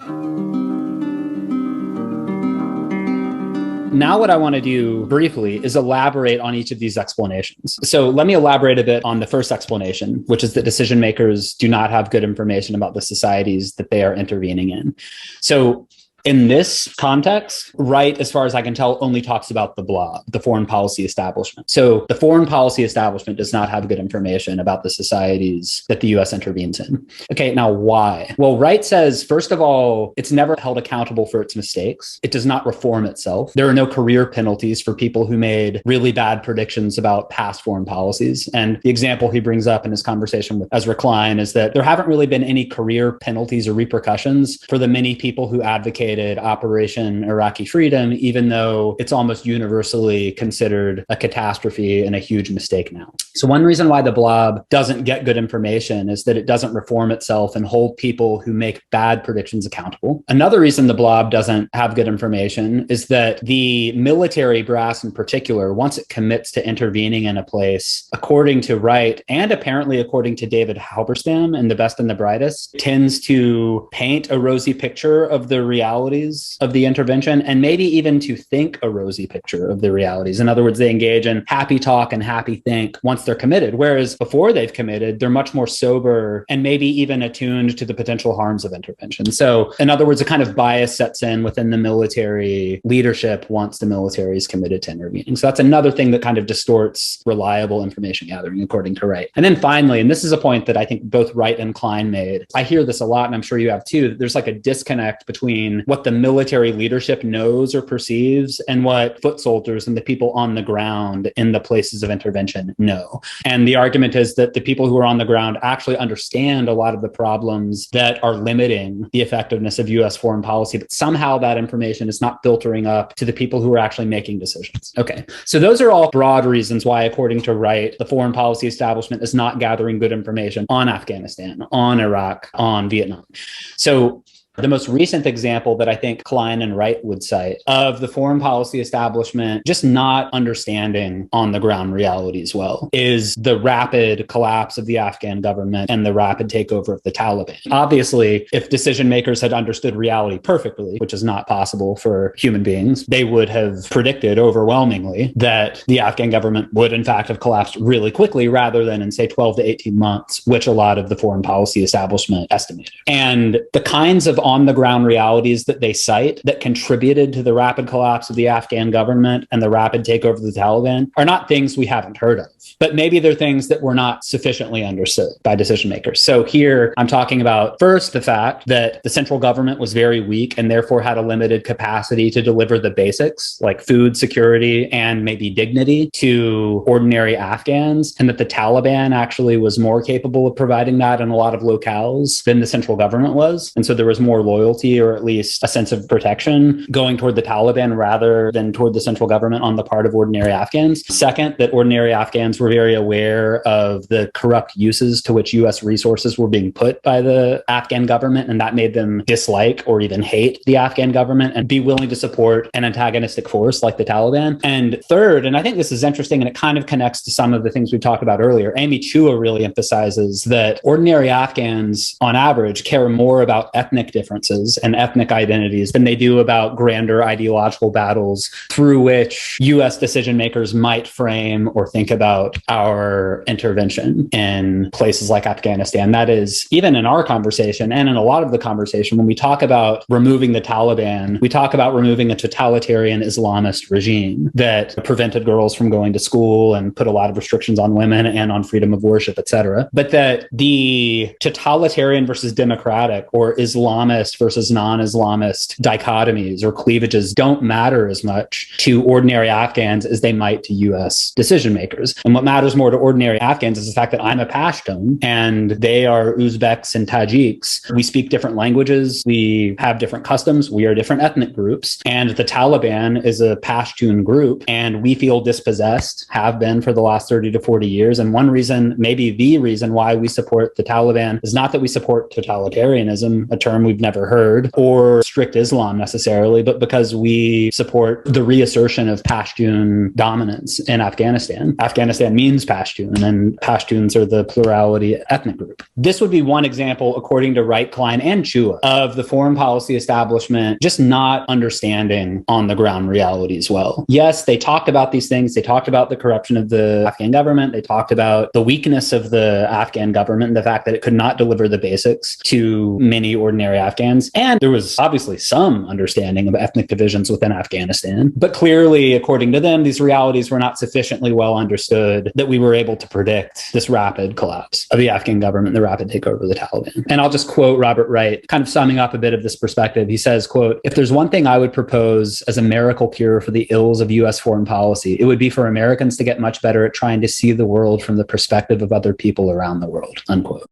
Now, what I want to do briefly is elaborate on each of these explanations. So let me elaborate a bit on the first explanation, which is that decision makers do not have good information about the societies that they are intervening in. So in this context, Wright, as far as I can tell, only talks about the Blob, the foreign policy establishment. So the foreign policy establishment does not have good information about the societies that the U.S. intervenes in. Okay, now why? Well, Wright says, first of all, it's never held accountable for its mistakes. It does not reform itself. There are no career penalties for people who made really bad predictions about past foreign policies. And the example he brings up in his conversation with Ezra Klein is that there haven't really been any career penalties or repercussions for the many people who advocated Operation Iraqi Freedom, even though it's almost universally considered a catastrophe and a huge mistake now. So one reason why the Blob doesn't get good information is that it doesn't reform itself and hold people who make bad predictions accountable. Another reason the Blob doesn't have good information is that the military brass in particular, once it commits to intervening in a place, according to Wright and apparently according to David Halberstam in The Best and the Brightest, tends to paint a rosy picture of the realities of the intervention, and maybe even to think a rosy picture of the realities. In other words, they engage in happy talk and happy think once they're committed, whereas before they've committed, they're much more sober and maybe even attuned to the potential harms of intervention. So in other words, a kind of bias sets in within the military leadership once the military is committed to intervening. So that's another thing that kind of distorts reliable information gathering, according to Wright. And then finally, and this is a point that I think both Wright and Klein made, I hear this a lot, and I'm sure you have too, that there's like a disconnect between what the military leadership knows or perceives and what foot soldiers and the people on the ground in the places of intervention know. And the argument is that the people who are on the ground actually understand a lot of the problems that are limiting the effectiveness of U.S. foreign policy, but somehow that information is not filtering up to the people who are actually making decisions. Okay, so those are all broad reasons why, according to Wright, the foreign policy establishment is not gathering good information on Afghanistan, on Iraq, on Vietnam. So the most recent example that I think Klein and Wright would cite of the foreign policy establishment just not understanding on the ground realities well is the rapid collapse of the Afghan government and the rapid takeover of the Taliban. Obviously, if decision makers had understood reality perfectly, which is not possible for human beings, they would have predicted overwhelmingly that the Afghan government would in fact have collapsed really quickly rather than in, say, 12 to 18 months, which a lot of the foreign policy establishment estimated. And the kinds of on-the-ground realities that they cite that contributed to the rapid collapse of the Afghan government and the rapid takeover of the Taliban are not things we haven't heard of, but maybe they're things that were not sufficiently understood by decision makers. So here I'm talking about first the fact that the central government was very weak and therefore had a limited capacity to deliver the basics like food, security, and maybe dignity to ordinary Afghans, and that the Taliban actually was more capable of providing that in a lot of locales than the central government was. And so there was more loyalty, or at least a sense of protection, going toward the Taliban rather than toward the central government on the part of ordinary Afghans. Second, that ordinary Afghans were very aware of the corrupt uses to which U.S. resources were being put by the Afghan government, and that made them dislike or even hate the Afghan government and be willing to support an antagonistic force like the Taliban. And third, and I think this is interesting and it kind of connects to some of the things we talked about earlier, Amy Chua really emphasizes that ordinary Afghans on average care more about ethnic differences and ethnic identities than they do about grander ideological battles through which U.S. decision makers might frame or think about our intervention in places like Afghanistan. That is, even in our conversation and in a lot of the conversation, when we talk about removing the Taliban, we talk about removing a totalitarian Islamist regime that prevented girls from going to school and put a lot of restrictions on women and on freedom of worship, etc. But that the totalitarian versus democratic or Islamic Islamist versus non-Islamist dichotomies or cleavages don't matter as much to ordinary Afghans as they might to US decision makers. And what matters more to ordinary Afghans is the fact that I'm a Pashtun and they are Uzbeks and Tajiks. We speak different languages. We have different customs. We are different ethnic groups. And the Taliban is a Pashtun group, and we feel dispossessed, have been for the last 30 to 40 years. And one reason, maybe the reason why we support the Taliban is not that we support totalitarianism, a term we've never heard, or strict Islam necessarily, but because we support the reassertion of Pashtun dominance in Afghanistan. Afghanistan means Pashtun, and Pashtuns are the plurality ethnic group. This would be one example, according to Wright, Klein, and Chua, of the foreign policy establishment just not understanding on the ground realities well. Yes, they talked about these things. They talked about the corruption of the Afghan government. They talked about the weakness of the Afghan government and the fact that it could not deliver the basics to many ordinary Afghans. And there was obviously some understanding of ethnic divisions within Afghanistan. But clearly, according to them, these realities were not sufficiently well understood that we were able to predict this rapid collapse of the Afghan government, the rapid takeover of the Taliban. And I'll just quote Robert Wright, kind of summing up a bit of this perspective. He says, quote, "If there's one thing I would propose as a miracle cure for the ills of US foreign policy, it would be for Americans to get much better at trying to see the world from the perspective of other people around the world," unquote.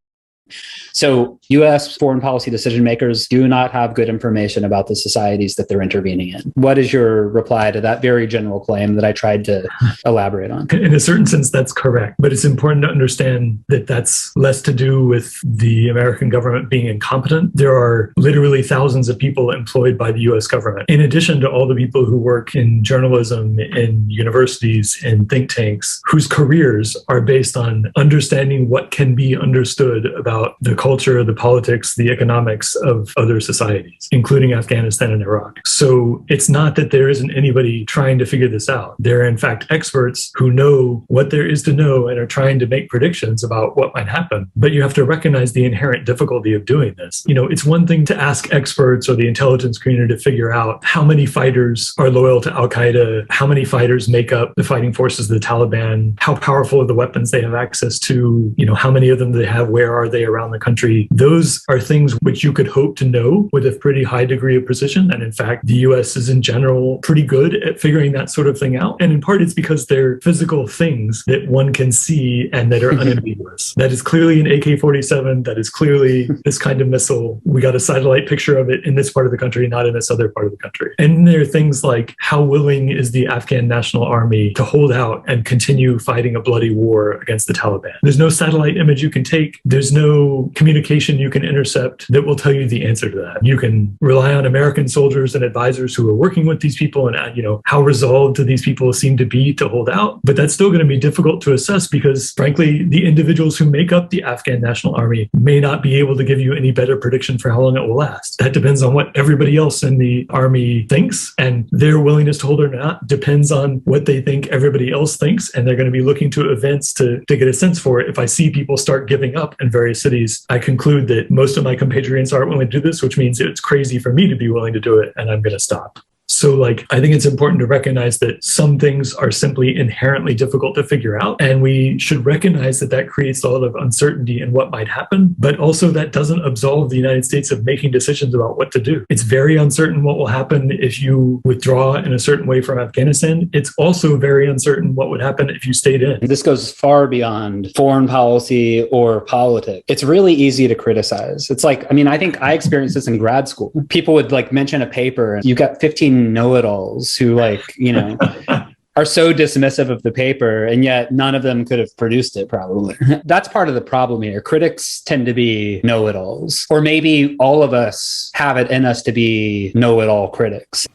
So US foreign policy decision makers do not have good information about the societies that they're intervening in. What is your reply to that very general claim that I tried to elaborate on? In a certain sense, that's correct. But it's important to understand that that's less to do with the American government being incompetent. There are literally thousands of people employed by the US government, in addition to all the people who work in journalism, in universities, in think tanks, whose careers are based on understanding what can be understood about the culture, the politics, the economics of other societies, including Afghanistan and Iraq. So it's not that there isn't anybody trying to figure this out. There are, in fact, experts who know what there is to know and are trying to make predictions about what might happen. But you have to recognize the inherent difficulty of doing this. You know, it's one thing to ask experts or the intelligence community to figure out how many fighters are loyal to Al-Qaeda, how many fighters make up the fighting forces of the Taliban, how powerful are the weapons they have access to, you know, how many of them they have, where are they around the country. Those are things which you could hope to know with a pretty high degree of precision. And in fact, the US is in general pretty good at figuring that sort of thing out. And in part, it's because they're physical things that one can see and that are unambiguous. That is clearly an AK-47. That is clearly this kind of missile. We got a satellite picture of it in this part of the country, not in this other part of the country. And there are things like how willing is the Afghan National Army to hold out and continue fighting a bloody war against the Taliban. There's no satellite image you can take. There's no communication you can intercept that will tell you the answer to that. You can rely on American soldiers and advisors who are working with these people and, you know, how resolved do these people seem to be to hold out. But that's still going to be difficult to assess because, frankly, the individuals who make up the Afghan National Army may not be able to give you any better prediction for how long it will last. That depends on what everybody else in the army thinks, and their willingness to hold or not depends on what they think everybody else thinks. And they're going to be looking to events to get a sense for it. If I see people start giving up in various cities, I conclude that most of my compatriots aren't willing to do this, which means it's crazy for me to be willing to do it, and I'm going to stop. So I think it's important to recognize that some things are simply inherently difficult to figure out. And we should recognize that that creates a lot of uncertainty in what might happen. But also that doesn't absolve the United States of making decisions about what to do. It's very uncertain what will happen if you withdraw in a certain way from Afghanistan. It's also very uncertain what would happen if you stayed in. This goes far beyond foreign policy or politics. It's really easy to criticize. It's like, I mean, I think I experienced this in grad school. People would mention a paper and you got 15 know-it-alls who are so dismissive of the paper, and yet none of them could have produced it probably. That's part of the problem here. Critics tend to be know-it-alls, or maybe all of us have it in us to be know-it-all critics.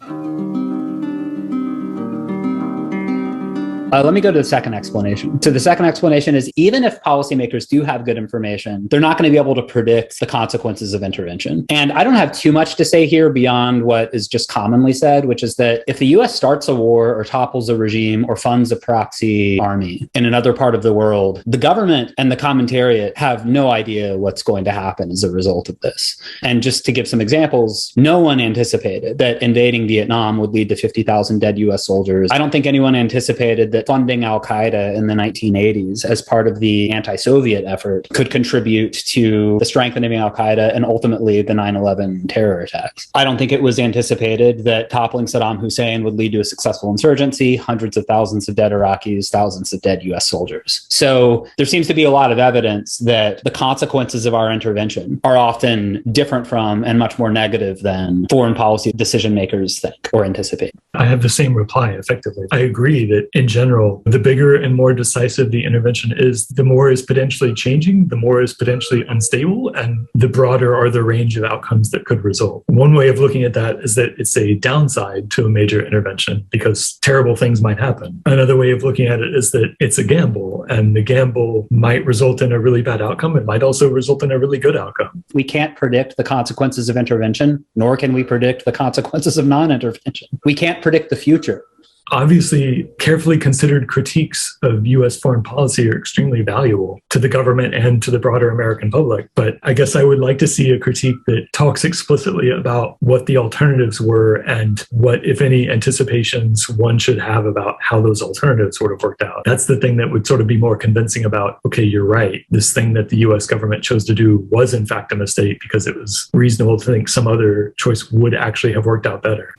Let me go to the second explanation. So the second explanation is even if policymakers do have good information, they're not going to be able to predict the consequences of intervention. And I don't have too much to say here beyond what is just commonly said, which is that if the US starts a war or topples a regime or funds a proxy army in another part of the world, the government and the commentariat have no idea what's going to happen as a result of this. And just to give some examples, no one anticipated that invading Vietnam would lead to 50,000 dead US soldiers. I don't think anyone anticipated that that funding al-Qaeda in the 1980s as part of the anti-Soviet effort could contribute to the strengthening of al-Qaeda and ultimately the 9/11 terror attacks. I don't think it was anticipated that toppling Saddam Hussein would lead to a successful insurgency, hundreds of thousands of dead Iraqis, thousands of dead US soldiers. So there seems to be a lot of evidence that the consequences of our intervention are often different from and much more negative than foreign policy decision makers think or anticipate. I have the same reply, effectively. I agree that in general, the bigger and more decisive the intervention is, the more is potentially changing, the more is potentially unstable, and the broader are the range of outcomes that could result. One way of looking at that is that it's a downside to a major intervention because terrible things might happen. Another way of looking at it is that it's a gamble, and the gamble might result in a really bad outcome. It might also result in a really good outcome. We can't predict the consequences of intervention, nor can we predict the consequences of non-intervention. We can't predict the future. Obviously, carefully considered critiques of U.S. foreign policy are extremely valuable to the government and to the broader American public. But I guess I would like to see a critique that talks explicitly about what the alternatives were and what, if any, anticipations one should have about how those alternatives would have worked out. That's the thing that would sort of be more convincing about, okay, you're right. This thing that the U.S. government chose to do was in fact a mistake because it was reasonable to think some other choice would actually have worked out better.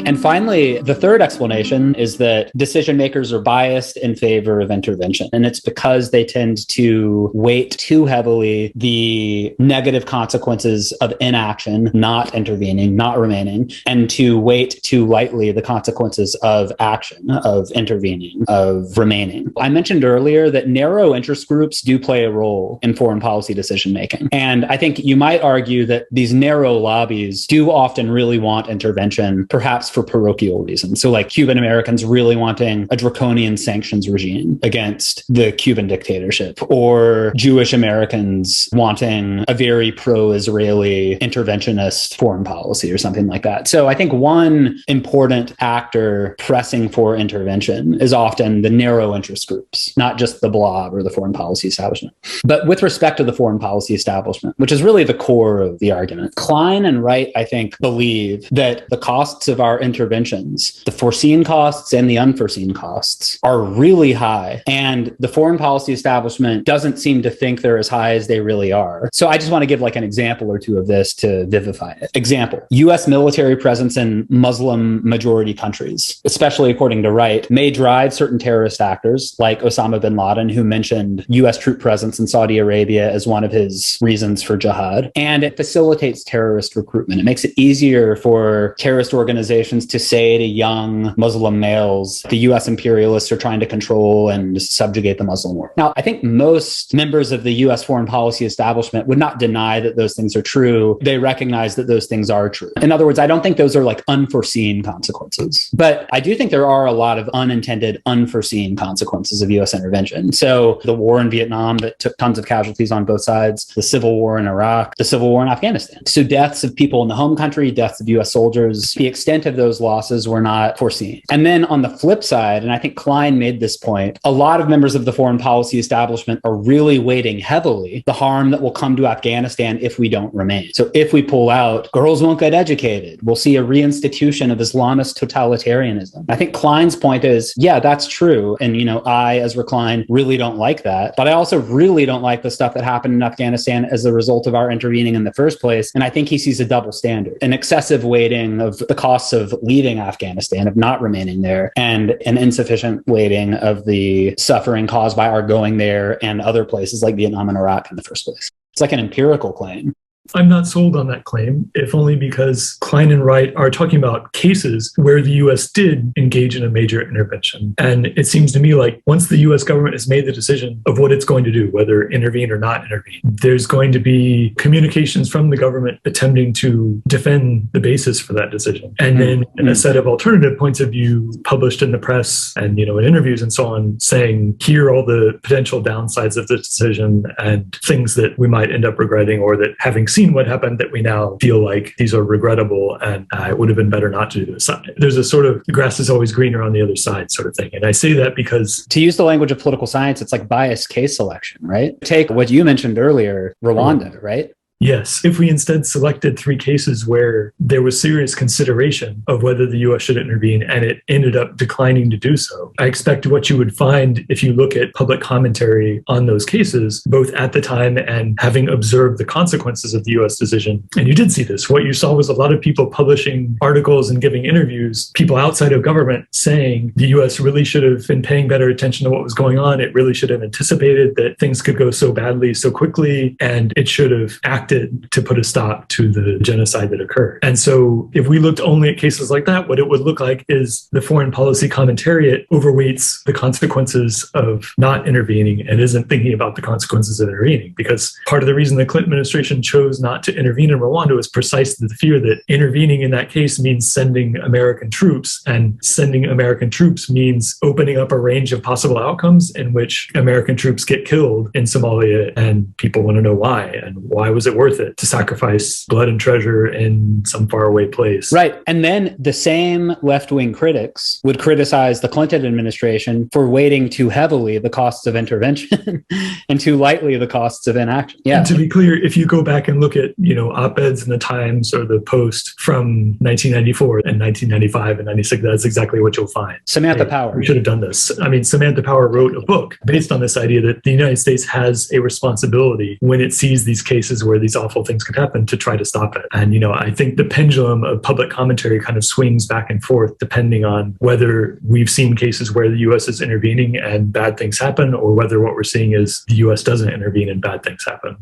And finally, the third explanation is that decision makers are biased in favor of intervention. And it's because they tend to weight too heavily the negative consequences of inaction, not intervening, not remaining, and to weight too lightly the consequences of action, of intervening, of remaining. I mentioned earlier that narrow interest groups do play a role in foreign policy decision making. And I think you might argue that these narrow lobbies do often really want intervention, perhaps for parochial reasons. So like Cuban Americans really wanting a draconian sanctions regime against the Cuban dictatorship, or Jewish Americans wanting a very pro-Israeli interventionist foreign policy or something like that. So I think one important actor pressing for intervention is often the narrow interest groups, not just the Blob or the foreign policy establishment. But with respect to the foreign policy establishment, which is really the core of the argument, Klein and Wright, I think, believe that the costs of our interventions, the foreseen costs and the unforeseen costs, are really high. And the foreign policy establishment doesn't seem to think they're as high as they really are. So I just want to give like an example or two of this to vivify it. Example, US military presence in Muslim majority countries, especially according to Wright, may drive certain terrorist actors like Osama bin Laden, who mentioned US troop presence in Saudi Arabia as one of his reasons for jihad. And it facilitates terrorist recruitment. It makes it easier for terrorist organizations to say to young Muslim males, the US imperialists are trying to control and subjugate the Muslim world. Now, I think most members of the US foreign policy establishment would not deny that those things are true. They recognize that those things are true. In other words, I don't think those are like unforeseen consequences. But I do think there are a lot of unintended, unforeseen consequences of US intervention. So the war in Vietnam that took tons of casualties on both sides, the civil war in Iraq, the civil war in Afghanistan. So deaths of people in the home country, deaths of US soldiers, the extent of those losses were not foreseen. And then on the flip side, and I think Klein made this point, a lot of members of the foreign policy establishment are really weighting heavily the harm that will come to Afghanistan if we don't remain. So if we pull out, girls won't get educated. We'll see a reinstitution of Islamist totalitarianism. I think Klein's point is, yeah, that's true. And, I, Ezra Klein, really don't like that. But I also really don't like the stuff that happened in Afghanistan as a result of our intervening in the first place. And I think he sees a double standard, an excessive weighting of the costs of leaving Afghanistan, of not remaining there, and an insufficient weighting of the suffering caused by our going there and other places like Vietnam and Iraq in the first place. It's like an empirical claim. I'm not sold on that claim, if only because Klein and Wright are talking about cases where the U.S. did engage in a major intervention. And it seems to me like once the U.S. government has made the decision of what it's going to do, whether intervene or not intervene, there's going to be communications from the government attempting to defend the basis for that decision. And then a set of alternative points of view published in the press and, in interviews and so on, saying, here are all the potential downsides of this decision and things that we might end up regretting, or that having seen what happened that we now feel like these are regrettable and it would have been better not to do this. There's a sort of the grass is always greener on the other side sort of thing. And I say that because, to use the language of political science, it's like biased case selection, right? Take what you mentioned earlier, Rwanda, right? Yes. If we instead selected 3 cases where there was serious consideration of whether the U.S. should intervene and it ended up declining to do so, I expect what you would find if you look at public commentary on those cases, both at the time and having observed the consequences of the U.S. decision. And you did see this. What you saw was a lot of people publishing articles and giving interviews, people outside of government saying the U.S. really should have been paying better attention to what was going on. It really should have anticipated that things could go so badly so quickly, and it should have acted to put a stop to the genocide that occurred. And so if we looked only at cases like that, what it would look like is the foreign policy commentariat overweights the consequences of not intervening and isn't thinking about the consequences of intervening. Because part of the reason the Clinton administration chose not to intervene in Rwanda was precisely the fear that intervening in that case means sending American troops, and sending American troops means opening up a range of possible outcomes in which American troops get killed in Somalia, and people want to know why, and why was it worth it to sacrifice blood and treasure in some faraway place. Right. And then the same left-wing critics would criticize the Clinton administration for weighting too heavily the costs of intervention and too lightly the costs of inaction. Yeah. And to be clear, if you go back and look at, op-eds in the Times or the Post from 1994 and 1995 and 96, that's exactly what you'll find. Samantha Power. We should have done this. I mean, Samantha Power wrote a book based on this idea that the United States has a responsibility when it sees these cases where these awful things could happen to try to stop it. And, I think the pendulum of public commentary kind of swings back and forth depending on whether we've seen cases where the U.S. is intervening and bad things happen, or whether what we're seeing is the U.S. doesn't intervene and bad things happen.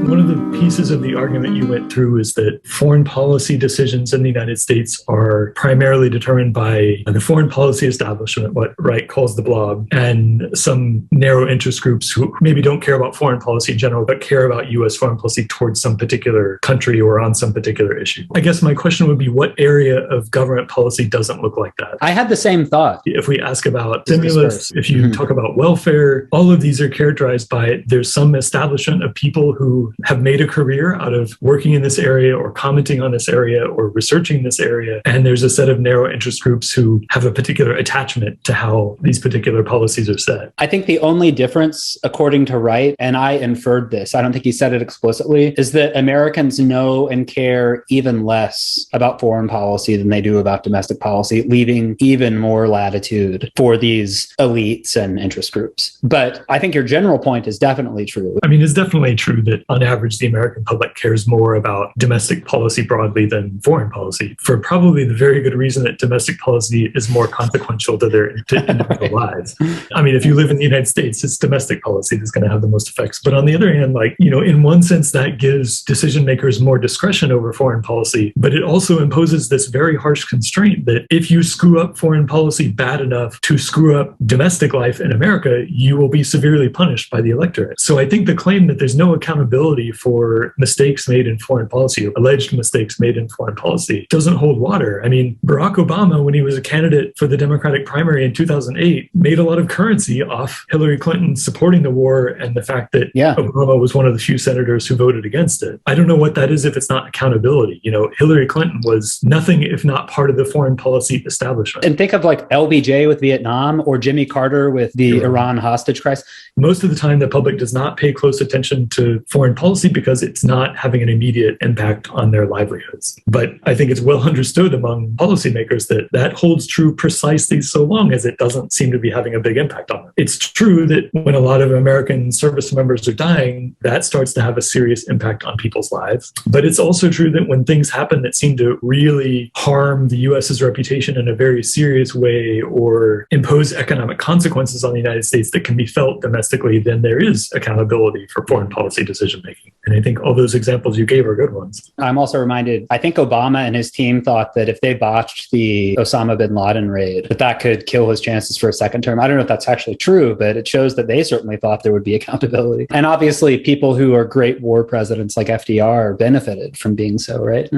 One of the pieces of the argument you went through is that foreign policy decisions in the United States are primarily determined by the foreign policy establishment, what Wright calls the Blob, and some narrow interest groups who maybe don't care about foreign policy in general, but care about U.S. foreign policy towards some particular country or on some particular issue. I guess my question would be, what area of government policy doesn't look like that? I had the same thought. If we ask about stimulus, if you talk about welfare, all of these are characterized by there's some establishment of people who have made a career out of working in this area or commenting on this area or researching this area. And there's a set of narrow interest groups who have a particular attachment to how these particular policies are set. I think the only difference, according to Wright, and I inferred this, I don't think he said it explicitly, is that Americans know and care even less about foreign policy than they do about domestic policy, leaving even more latitude for these elites and interest groups. But I think your general point is definitely true. I mean, it's definitely true that on average, the American public cares more about domestic policy broadly than foreign policy, for probably the very good reason that domestic policy is more consequential to their individual lives. I mean, if you live in the United States, it's domestic policy that's going to have the most effects. But on the other hand, in one sense, that gives decision makers more discretion over foreign policy, but it also imposes this very harsh constraint that if you screw up foreign policy bad enough to screw up domestic life in America, you will be severely punished by the electorate. So I think the claim that there's no accountability for mistakes made in foreign policy, or alleged mistakes made in foreign policy, doesn't hold water. I mean, Barack Obama, when he was a candidate for the Democratic primary in 2008, made a lot of currency off Hillary Clinton supporting the war and the fact that Obama was one of the few senators who voted against it. I don't know what that is if it's not accountability. Hillary Clinton was nothing if not part of the foreign policy establishment. And think of LBJ with Vietnam or Jimmy Carter with the Iran hostage crisis. Most of the time, the public does not pay close attention to foreign policy because it's not having an immediate impact on their livelihoods. But I think it's well understood among policymakers that that holds true precisely so long as it doesn't seem to be having a big impact on them. It's true that when a lot of American service members are dying, that starts to have a serious impact on people's lives. But it's also true that when things happen that seem to really harm the U.S.'s reputation in a very serious way or impose economic consequences on the United States that can be felt domestically, then there is accountability for foreign policy decision making. And I think all those examples you gave are good ones. I'm also reminded, I think Obama and his team thought that if they botched the Osama bin Laden raid, that could kill his chances for a second term. I don't know if that's actually true, but it shows that they certainly thought there would be accountability. And obviously, people who are great war presidents like FDR benefited from being so, right?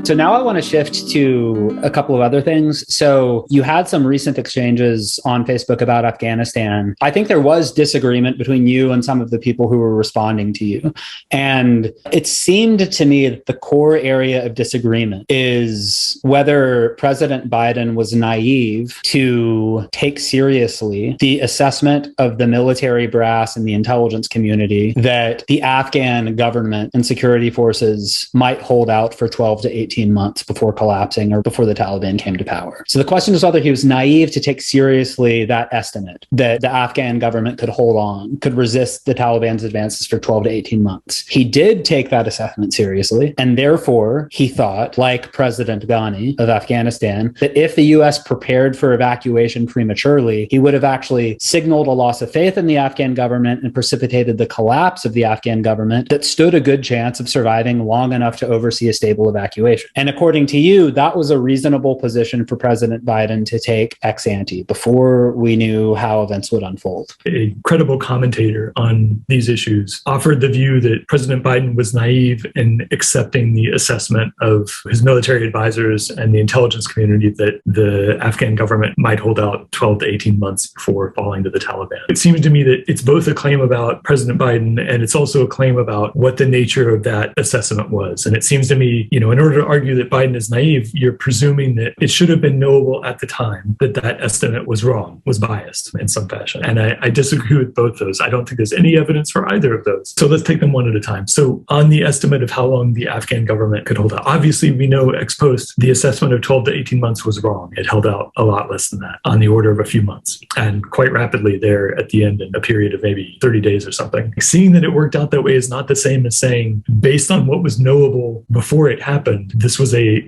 So now I want to shift to a couple of other things. So you had some recent exchanges on Facebook about Afghanistan. I think there was disagreement between you and some of the people who were responding to you. And it seemed to me that the core area of disagreement is whether President Biden was naive to take seriously the assessment of the military brass and the intelligence community that the Afghan government and security forces might hold out for 12 to 18 months before collapsing or before the Taliban came to power. So the question is whether he was naive to take seriously that estimate that the Afghan government could hold on, could resist the Taliban's advances for 12 to 18 months. He did take that assessment seriously, and therefore he thought, like President Ghani of Afghanistan, that if the US prepared for evacuation prematurely, he would have actually signaled a loss of faith in the Afghan government and precipitated the collapse of the Afghan government that stood a good chance of surviving long enough to oversee a stable evacuation. And according to you, that was a reasonable position for President Biden to take ex ante before we knew how events would unfold. A credible commentator on these issues offered the view that President Biden was naive in accepting the assessment of his military advisors and the intelligence community that the Afghan government might hold out 12 to 18 months before falling to the Taliban. It seems to me that it's both a claim about President Biden and it's also a claim about what the nature of that assessment was. And it seems to me, in order to argue that Biden is naive, you're presuming that it should have been knowable at the time that that estimate was wrong, was biased in some fashion. And I disagree with both those. I don't think there's any evidence for either of those. So let's take them one at a time. So on the estimate of how long the Afghan government could hold out, obviously we know ex post the assessment of 12 to 18 months was wrong. It held out a lot less than that, on the order of a few months, and quite rapidly there at the end in a period of maybe 30 days or something. Seeing that it worked out that way is not the same as saying, based on what was knowable before it happened,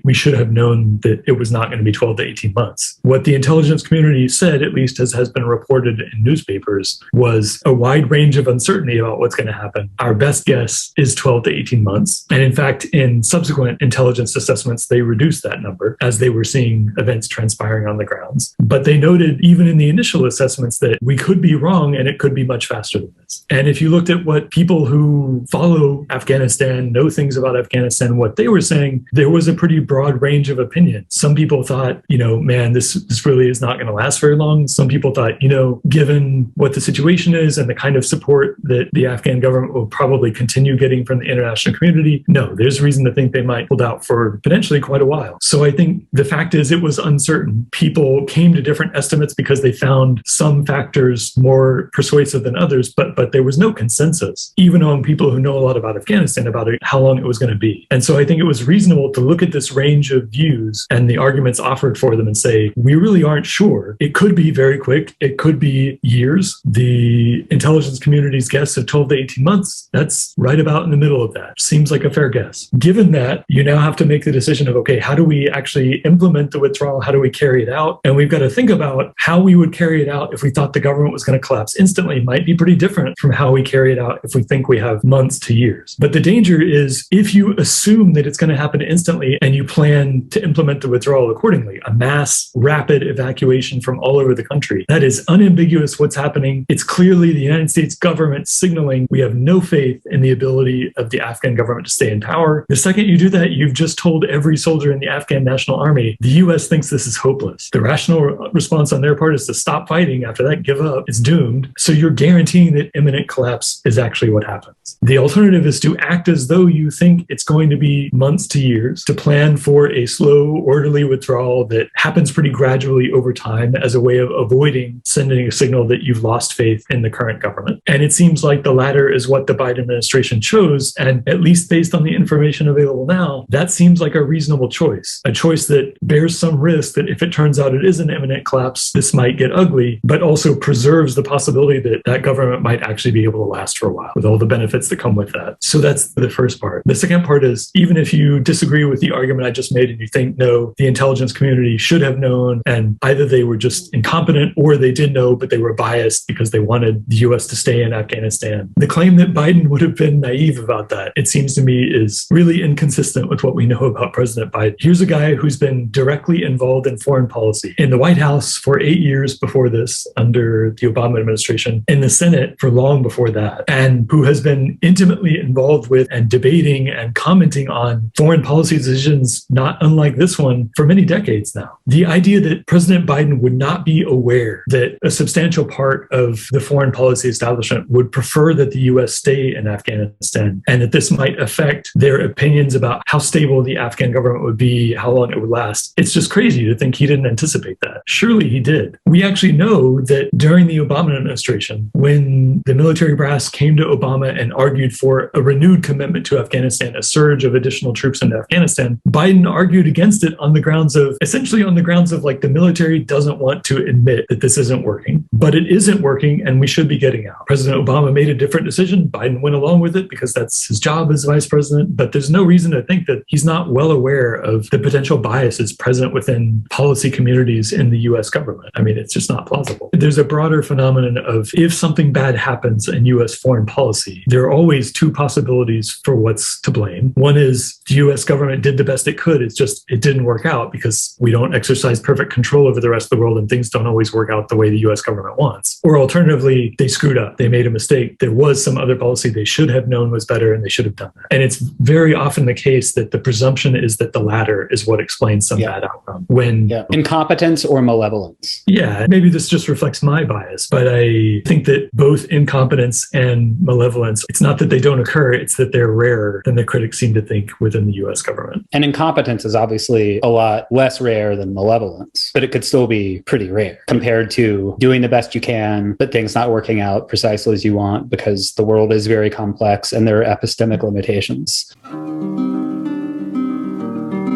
we should have known that it was not going to be 12 to 18 months. What the intelligence community said, at least as has been reported in newspapers, was a wide range of uncertainty about what's going to happen. Our best guess is 12 to 18 months. And in fact, in subsequent intelligence assessments, they reduced that number as they were seeing events transpiring on the grounds. But they noted, even in the initial assessments, that we could be wrong and it could be much faster than this. And if you looked at what people who follow Afghanistan, know things about Afghanistan, what they were saying, there was a pretty broad range of opinions. Some people thought, man, this really is not going to last very long. Some people thought, given what the situation is and the kind of support that the Afghan government will probably continue getting from the international community, no, there's reason to think they might hold out for potentially quite a while. So I think the fact is it was uncertain. People came to different estimates because they found some factors more persuasive than others, but there was no consensus, even among people who know a lot about Afghanistan, about how long it was going to be. And so I think it was reasonable to look at this range of views and the arguments offered for them and say, we really aren't sure. It could be very quick. It could be years. The intelligence community's guess of 12 to 18 months, that's right about in the middle of that. Seems like a fair guess. Given that, you now have to make the decision of, okay, how do we actually implement the withdrawal? How do we carry it out? And we've got to think about how we would carry it out if we thought the government was going to collapse instantly. Might be pretty different from how we carry it out if we think we have months to years. But the danger is if you assume that it's going to happen instantly and you plan to implement the withdrawal accordingly, a mass rapid evacuation from all over the country, that is unambiguous what's happening. It's clearly the United States government signaling we have no faith in the ability of the Afghan government to stay in power. The second you do that, you've just told every soldier in the Afghan National Army, the US thinks this is hopeless. The rational response on their part is to stop fighting. After that, give up. It's doomed. So you're guaranteeing that imminent collapse is actually what happens. The alternative is to act as though you think it's going to be months to years, to plan for a slow, orderly withdrawal that happens pretty gradually over time as a way of avoiding sending a signal that you've lost faith in the current government. And it seems like the latter is what the Biden administration chose. And at least based on the information available now, that seems like a reasonable choice, a choice that bears some risk that if it turns out it is an imminent collapse, this might get ugly, but also preserves the possibility that that government might actually be able to last for a while with all the benefits that come with that. So that's the first part. The second part is, even if you disagree with the argument I just made and you think, no, the intelligence community should have known, and either they were just incompetent or they did know, but they were biased because they wanted the US to stay in Afghanistan. The claim that Biden would have been naive about that, it seems to me, is really inconsistent with what we know about President Biden. Here's a guy who's been directly involved in foreign policy in the White House for 8 years before this, under the Obama administration, in the Senate for long before that, and who has been intimately involved with and debating and commenting on foreign policy decisions not unlike this one for many decades now. The idea that President Biden would not be aware that a substantial part of the foreign policy establishment would prefer that the U.S. stay in Afghanistan, and that this might affect their opinions about how stable the Afghan government would be, how long it would last. It's just crazy to think he didn't anticipate that. Surely he did. We actually know that during the Obama administration, when the military brass came to Obama and argued for a renewed commitment to Afghanistan, a surge of additional troops into Afghanistan, Biden argued against it on the grounds of, essentially on the grounds of like the military doesn't want to admit that this isn't working, but it isn't working and we should be getting out. President Obama made a different decision. Biden went along with it because that's his job as vice president, but there's no reason to think that he's not well aware of the potential biases present within policy communities in the US government. I mean, it's just not plausible. There's a broader phenomenon of if something bad happens in US foreign policy, there are always two possibilities for what's to blame. One is the US government did the best it could. It's just, it didn't work out because we don't exercise perfect control over the rest of the world and things don't always work out the way the US government wants. Or alternatively, they screwed up. They made a mistake. There was some other policy they should have known was better and they should have done that. And it's very often the case that the presumption is that the latter is what explains some bad outcome. When incompetence or malevolence. Yeah, maybe this just reflects my bias, but I think that both incompetence and malevolence, it's not that they don't occur, it's that they're rarer than the critics seem to think within the US government. And incompetence is obviously a lot less rare than malevolence, but it could still be pretty rare compared to doing the best you can, but things not working out precisely as you want because the world is very complex and there are epistemic limitations.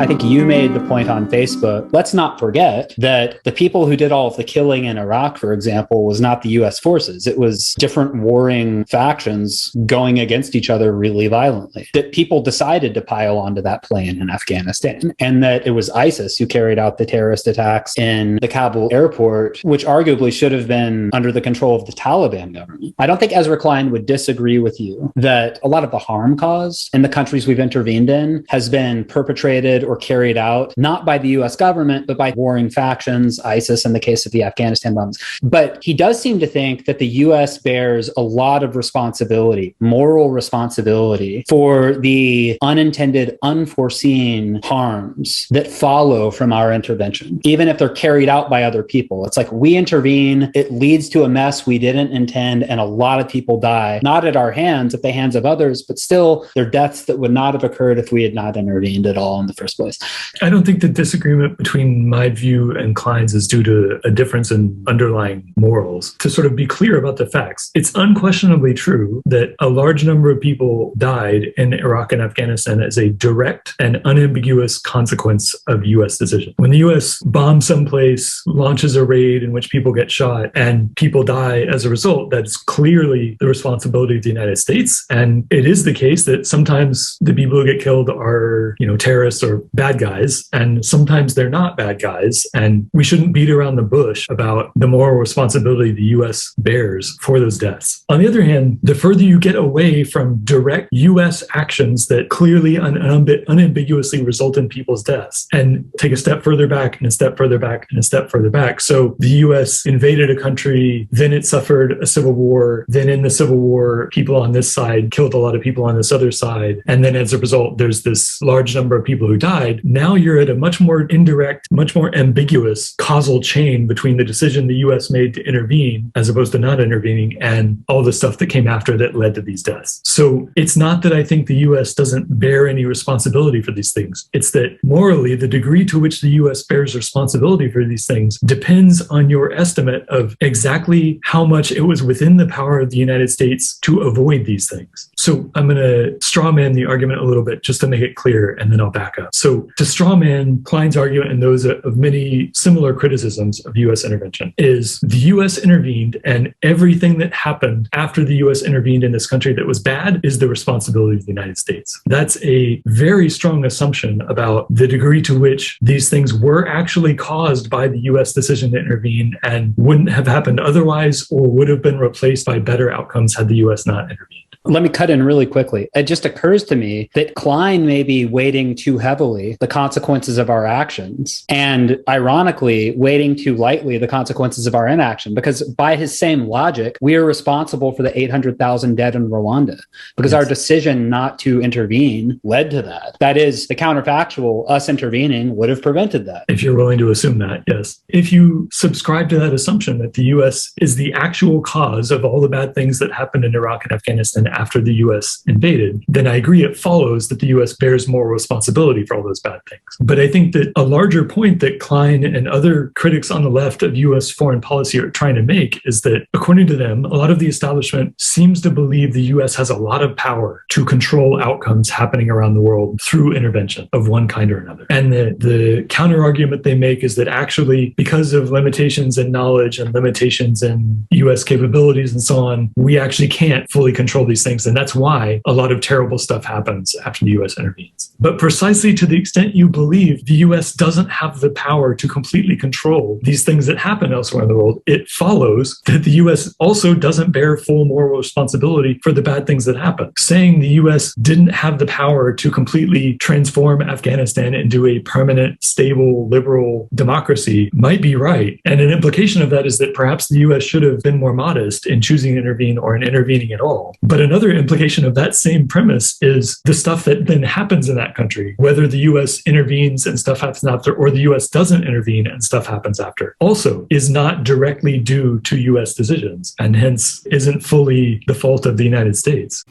I think you made the point on Facebook. Let's not forget that the people who did all of the killing in Iraq, for example, was not the US forces. It was different warring factions going against each other really violently. That people decided to pile onto that plane in Afghanistan, and that it was ISIS who carried out the terrorist attacks in the Kabul airport, which arguably should have been under the control of the Taliban government. I don't think Ezra Klein would disagree with you that a lot of the harm caused in the countries we've intervened in has been perpetrated or carried out, not by the US government, but by warring factions, ISIS in the case of the Afghanistan bombs. But he does seem to think that the US bears a lot of responsibility, moral responsibility, for the unintended, unforeseen harms that follow from our intervention, even if they're carried out by other people. It's like we intervene, it leads to a mess we didn't intend, and a lot of people die, not at our hands, at the hands of others, but still they're deaths that would not have occurred if we had not intervened at all in the first place. I don't think the disagreement between my view and Klein's is due to a difference in underlying morals. To sort of be clear about the facts, it's unquestionably true that a large number of people died in Iraq and Afghanistan as a direct and unambiguous consequence of US decision. When the US bombs someplace, launches a raid in which people get shot and people die as a result, that's clearly the responsibility of the United States. And it is the case that sometimes the people who get killed are, terrorists or bad guys, and sometimes they're not bad guys. And we shouldn't beat around the bush about the moral responsibility the US bears for those deaths. On the other hand, the further you get away from direct US actions that clearly unambiguously result in people's deaths, and take a step further back and a step further back and a step further back. So the US invaded a country, then it suffered a civil war, then in the civil war, people on this side killed a lot of people on this other side. And then as a result, there's this large number of people who died. Now you're at a much more indirect, much more ambiguous causal chain between the decision the US made to intervene as opposed to not intervening and all the stuff that came after that led to these deaths. So it's not that I think the US doesn't bear any responsibility for these things. It's that morally, the degree to which the US bears responsibility for these things depends on your estimate of exactly how much it was within the power of the United States to avoid these things. So I'm going to strawman the argument a little bit just to make it clear, and then I'll back up. So to strawman Klein's argument and those of many similar criticisms of US intervention is the US intervened, and everything that happened after the US intervened in this country that was bad is the responsibility of the United States. That's a very strong assumption about the degree to which these things were actually caused by the US decision to intervene and wouldn't have happened otherwise, or would have been replaced by better outcomes had the US not intervened. Let me cut in really quickly. It just occurs to me that Klein may be weighting too heavily lightly the consequences of our actions, and ironically, weighting too lightly the consequences of our inaction. Because by his same logic, we are responsible for the 800,000 dead in Rwanda because our decision not to intervene led to that. That is, the counterfactual, us intervening would have prevented that. If you're willing to assume that, yes. If you subscribe to that assumption that the U.S. is the actual cause of all the bad things that happened in Iraq and Afghanistan after the U.S. invaded, then I agree it follows that the U.S. bears more responsibility for all those bad things. But I think that a larger point that Klein and other critics on the left of U.S. foreign policy are trying to make is that, according to them, a lot of the establishment seems to believe the U.S. has a lot of power to control outcomes happening around the world through intervention of one kind or another. And the counter argument they make is that actually, because of limitations in knowledge and limitations in U.S. capabilities and so on, we actually can't fully control these things. And that's why a lot of terrible stuff happens after the U.S. intervenes. But precisely to the extent you believe the U.S. doesn't have the power to completely control these things that happen elsewhere in the world, it follows that the U.S. also doesn't bear full moral responsibility for the bad things that happen. Saying the U.S. didn't have the power to completely transform Afghanistan into a permanent, stable, liberal democracy might be right. And an implication of that is that perhaps the U.S. should have been more modest in choosing to intervene or in intervening at all. But another implication of that same premise is the stuff that then happens in that country, whether the U.S. intervenes and stuff happens after, or the U.S. doesn't intervene and stuff happens after, also is not directly due to U.S. decisions, and hence isn't fully the fault of the United States.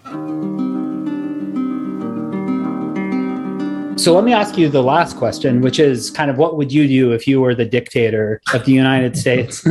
So let me ask you the last question, which is kind of what would you do if you were the dictator of the United States?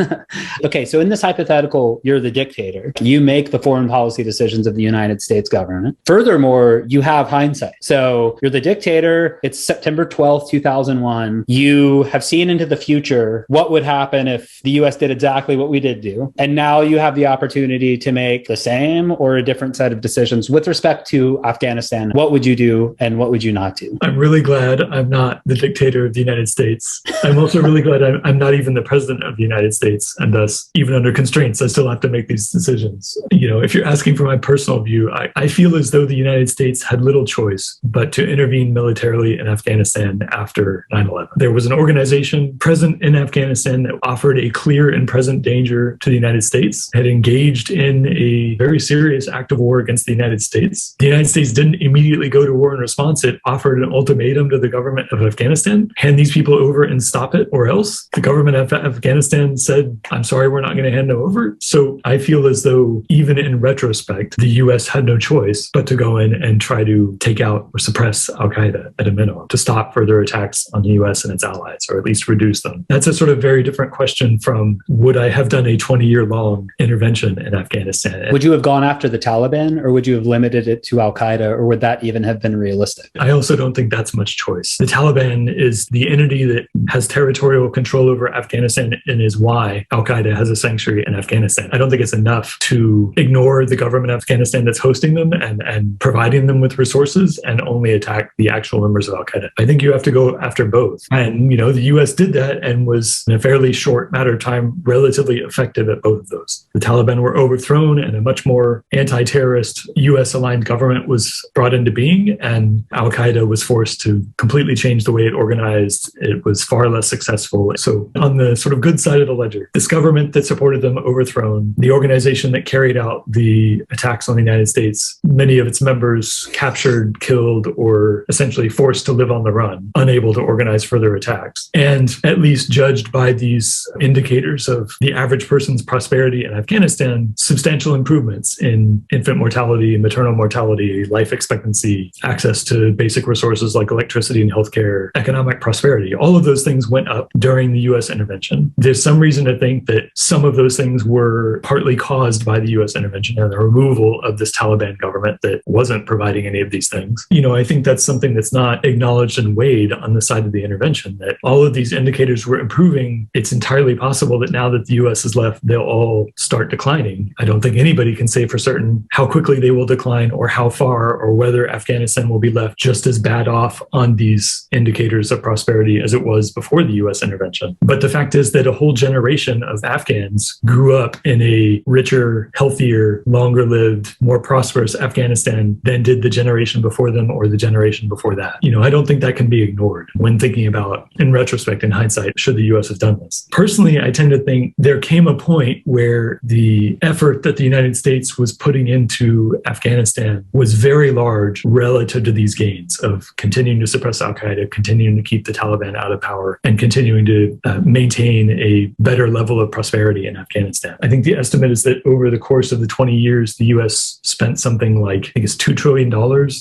Okay, so in this hypothetical, you're the dictator. You make the foreign policy decisions of the United States government. Furthermore, you have hindsight. So you're the dictator. It's September 12th, 2001. You have seen into the future what would happen if the U.S. did exactly what we did do. And now you have the opportunity to make the same or a different set of decisions with respect to Afghanistan. What would you do and what would you not do? I'm really glad I'm not the dictator of the United States. I'm also really glad I'm not even the president of the United States, and thus, even under constraints, I still have to make these decisions. You know, if you're asking for my personal view, I feel as though the United States had little choice but to intervene militarily in Afghanistan after 9/11. There was an organization present in Afghanistan that offered a clear and present danger to the United States, had engaged in a very serious act of war against the United States. The United States didn't immediately go to war in response. It offered an ultimatum to the government of Afghanistan: hand these people over and stop it, or else. The government of Afghanistan said, I'm sorry, we're not going to hand them over. So I feel as though, even in retrospect, the U.S. had no choice but to go in and try to take out or suppress al-Qaeda at a minimum, to stop further attacks on the U.S. and its allies, or at least reduce them. That's a sort of very different question from, would I have done a 20-year-long intervention in Afghanistan? Would you have gone after the Taliban, or would you have limited it to al-Qaeda, or would that even have been realistic? I also don't think that's much choice. The Taliban is the entity that has territorial control over Afghanistan and is why al-Qaeda has a sanctuary in Afghanistan. I don't think it's enough to ignore the government of Afghanistan that's hosting them and providing them with resources and only attack the actual members of al-Qaeda. I think you have to go after both. And, you know, the U.S. did that and was, in a fairly short matter of time, relatively effective at both of those. The Taliban were overthrown and a much more anti-terrorist U.S.-aligned government was brought into being, and al-Qaeda was forced to completely change the way it organized. It was far less successful. So on the sort of good side of the ledger, this government that supported them overthrown, the organization that carried out the attacks on the United States, many of its members captured, killed, or essentially forced to live on the run, unable to organize further attacks. And at least judged by these indicators of the average person's prosperity in Afghanistan, substantial improvements in infant mortality, maternal mortality, life expectancy, access to basic resources like electricity and healthcare, economic prosperity. All of those things went up during the U.S. intervention. There's some reason to think that some of those things were partly caused by the U.S. intervention and the removal of this Taliban government that wasn't providing any of these things. You know, I think that's something that's not acknowledged and weighed on the side of the intervention, that all of these indicators were improving. It's entirely possible that now that the U.S. is left, they'll all start declining. I don't think anybody can say for certain how quickly they will decline or how far, or whether Afghanistan will be left just as bad off off on these indicators of prosperity as it was before the US intervention. But the fact is that a whole generation of Afghans grew up in a richer, healthier, longer lived, more prosperous Afghanistan than did the generation before them or the generation before that. I don't think that can be ignored when thinking about, in retrospect, in hindsight, should the US have done this. Personally, I tend to think there came a point where the effort that the United States was putting into Afghanistan was very large relative to these gains of continuing to suppress al-Qaeda, continuing to keep the Taliban out of power, and continuing to maintain a better level of prosperity in Afghanistan. I think the estimate is that over the course of the 20 years, the US spent something like, I think it's $2 trillion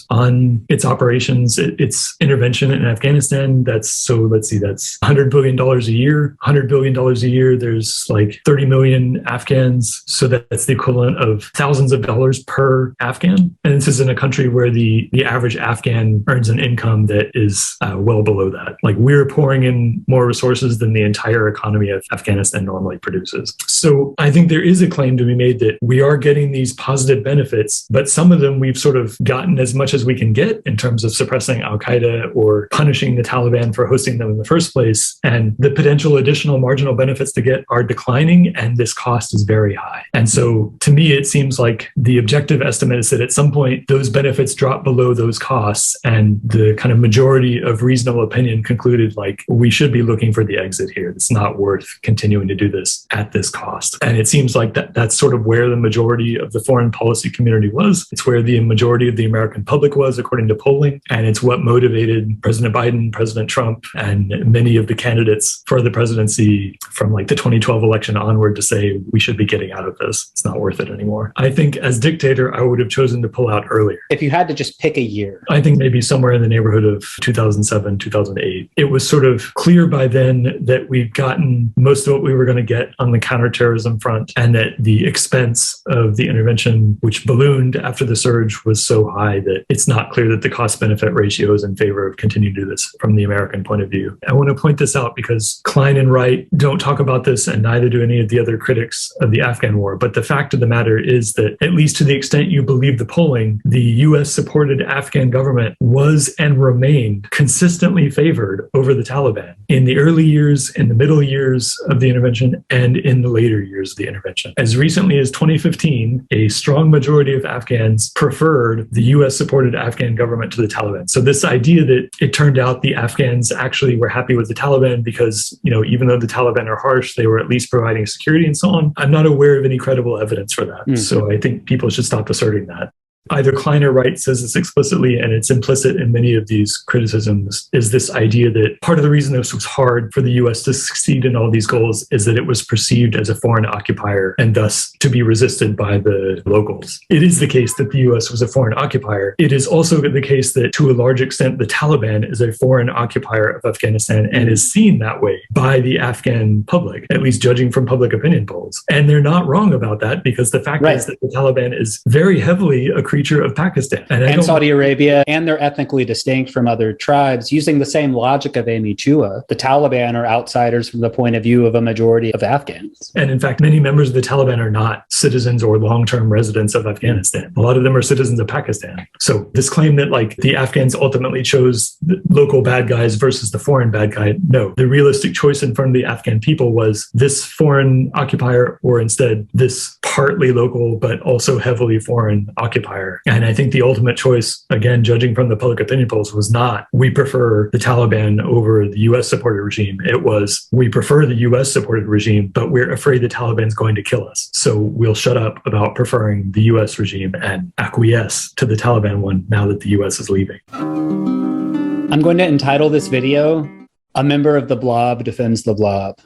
on its operations, its intervention in Afghanistan. That's $100 billion a year. $100 billion a year, there's like 30 million Afghans. So that's the equivalent of thousands of dollars per Afghan. And this is in a country where the average Afghan earns an income that is well below that. Like, we're pouring in more resources than the entire economy of Afghanistan normally produces. So I think there is a claim to be made that we are getting these positive benefits, but some of them we've sort of gotten as much as we can get in terms of suppressing al-Qaeda or punishing the Taliban for hosting them in the first place. And the potential additional marginal benefits to get are declining, and this cost is very high. And so to me, it seems like the objective estimate is that at some point, those benefits drop below those costs, and the kind of majority of reasonable opinion concluded, like, we should be looking for the exit here. It's not worth continuing to do this at this cost. And it seems like that's sort of where the majority of the foreign policy community was. It's where the majority of the American public was, according to polling. And it's what motivated President Biden, President Trump, and many of the candidates for the presidency from like the 2012 election onward to say, we should be getting out of this. It's not worth it anymore. I think as dictator, I would have chosen to pull out earlier. If you had to just pick a year. I think maybe somewhere in the neighborhood of 2007, 2008. It was sort of clear by then that we'd gotten most of what we were going to get on the counterterrorism front, and that the expense of the intervention, which ballooned after the surge, was so high that it's not clear that the cost-benefit ratio is in favor of continuing to do this from the American point of view. I want to point this out because Klein and Wright don't talk about this, and neither do any of the other critics of the Afghan war. But the fact of the matter is that, at least to the extent you believe the polling, the US-supported Afghan government was and remained consistently favored over the Taliban in the early years, in the middle years of the intervention, and in the later years of the intervention. As recently as 2015, a strong majority of Afghans preferred the US-supported Afghan government to the Taliban. So this idea that it turned out the Afghans actually were happy with the Taliban because, even though the Taliban are harsh, they were at least providing security and so on, I'm not aware of any credible evidence for that. So I think people should stop asserting that. Either Klein or Wright says this explicitly, and it's implicit in many of these criticisms, is this idea that part of the reason this was hard for the US to succeed in all these goals is that it was perceived as a foreign occupier and thus to be resisted by the locals. It is the case that the US was a foreign occupier. It is also the case that, to a large extent, the Taliban is a foreign occupier of Afghanistan and is seen that way by the Afghan public, at least judging from public opinion polls. And they're not wrong about that, because the fact is that the Taliban is very heavily a creature of Pakistan. And Saudi Arabia, and they're ethnically distinct from other tribes. Using the same logic of Amy Chua, the Taliban are outsiders from the point of view of a majority of Afghans. And in fact, many members of the Taliban are not citizens or long-term residents of Afghanistan. A lot of them are citizens of Pakistan. So this claim that like the Afghans ultimately chose the local bad guys versus the foreign bad guy, no. The realistic choice in front of the Afghan people was this foreign occupier, or instead this partly local but also heavily foreign occupier. And I think the ultimate choice, again, judging from the public opinion polls, was not we prefer the Taliban over the US-supported regime. It was we prefer the US-supported regime, but we're afraid the Taliban's going to kill us. So we'll shut up about preferring the US regime and acquiesce to the Taliban one now that the US is leaving. I'm going to entitle this video, "A Member of the Blob Defends the Blob."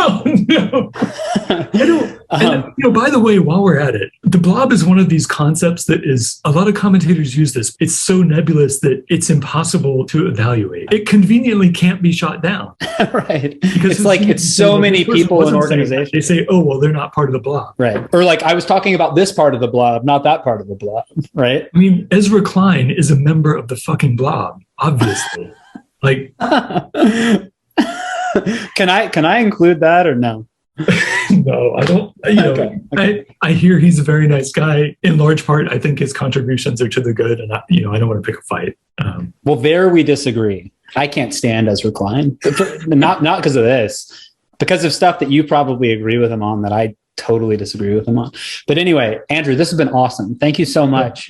Oh, no. By the way, while we're at it, the blob is one of these concepts that is, a lot of commentators use this. It's so nebulous that it's impossible to evaluate. It conveniently can't be shot down. Right. Because it's so many people in organizations. They say, oh, well, they're not part of the blob. Right. Or like, I was talking about this part of the blob, not that part of the blob. Right. I mean, Ezra Klein is a member of the fucking blob, obviously. Like... Can I include that or no? no, I don't. You know, Okay. I hear he's a very nice guy. In large part, I think his contributions are to the good, and I don't want to pick a fight. Well, there we disagree. I can't stand Ezra Klein, not because of this, because of stuff that you probably agree with him on that I totally disagree with him on. But anyway, Andrew, this has been awesome. Thank you so much.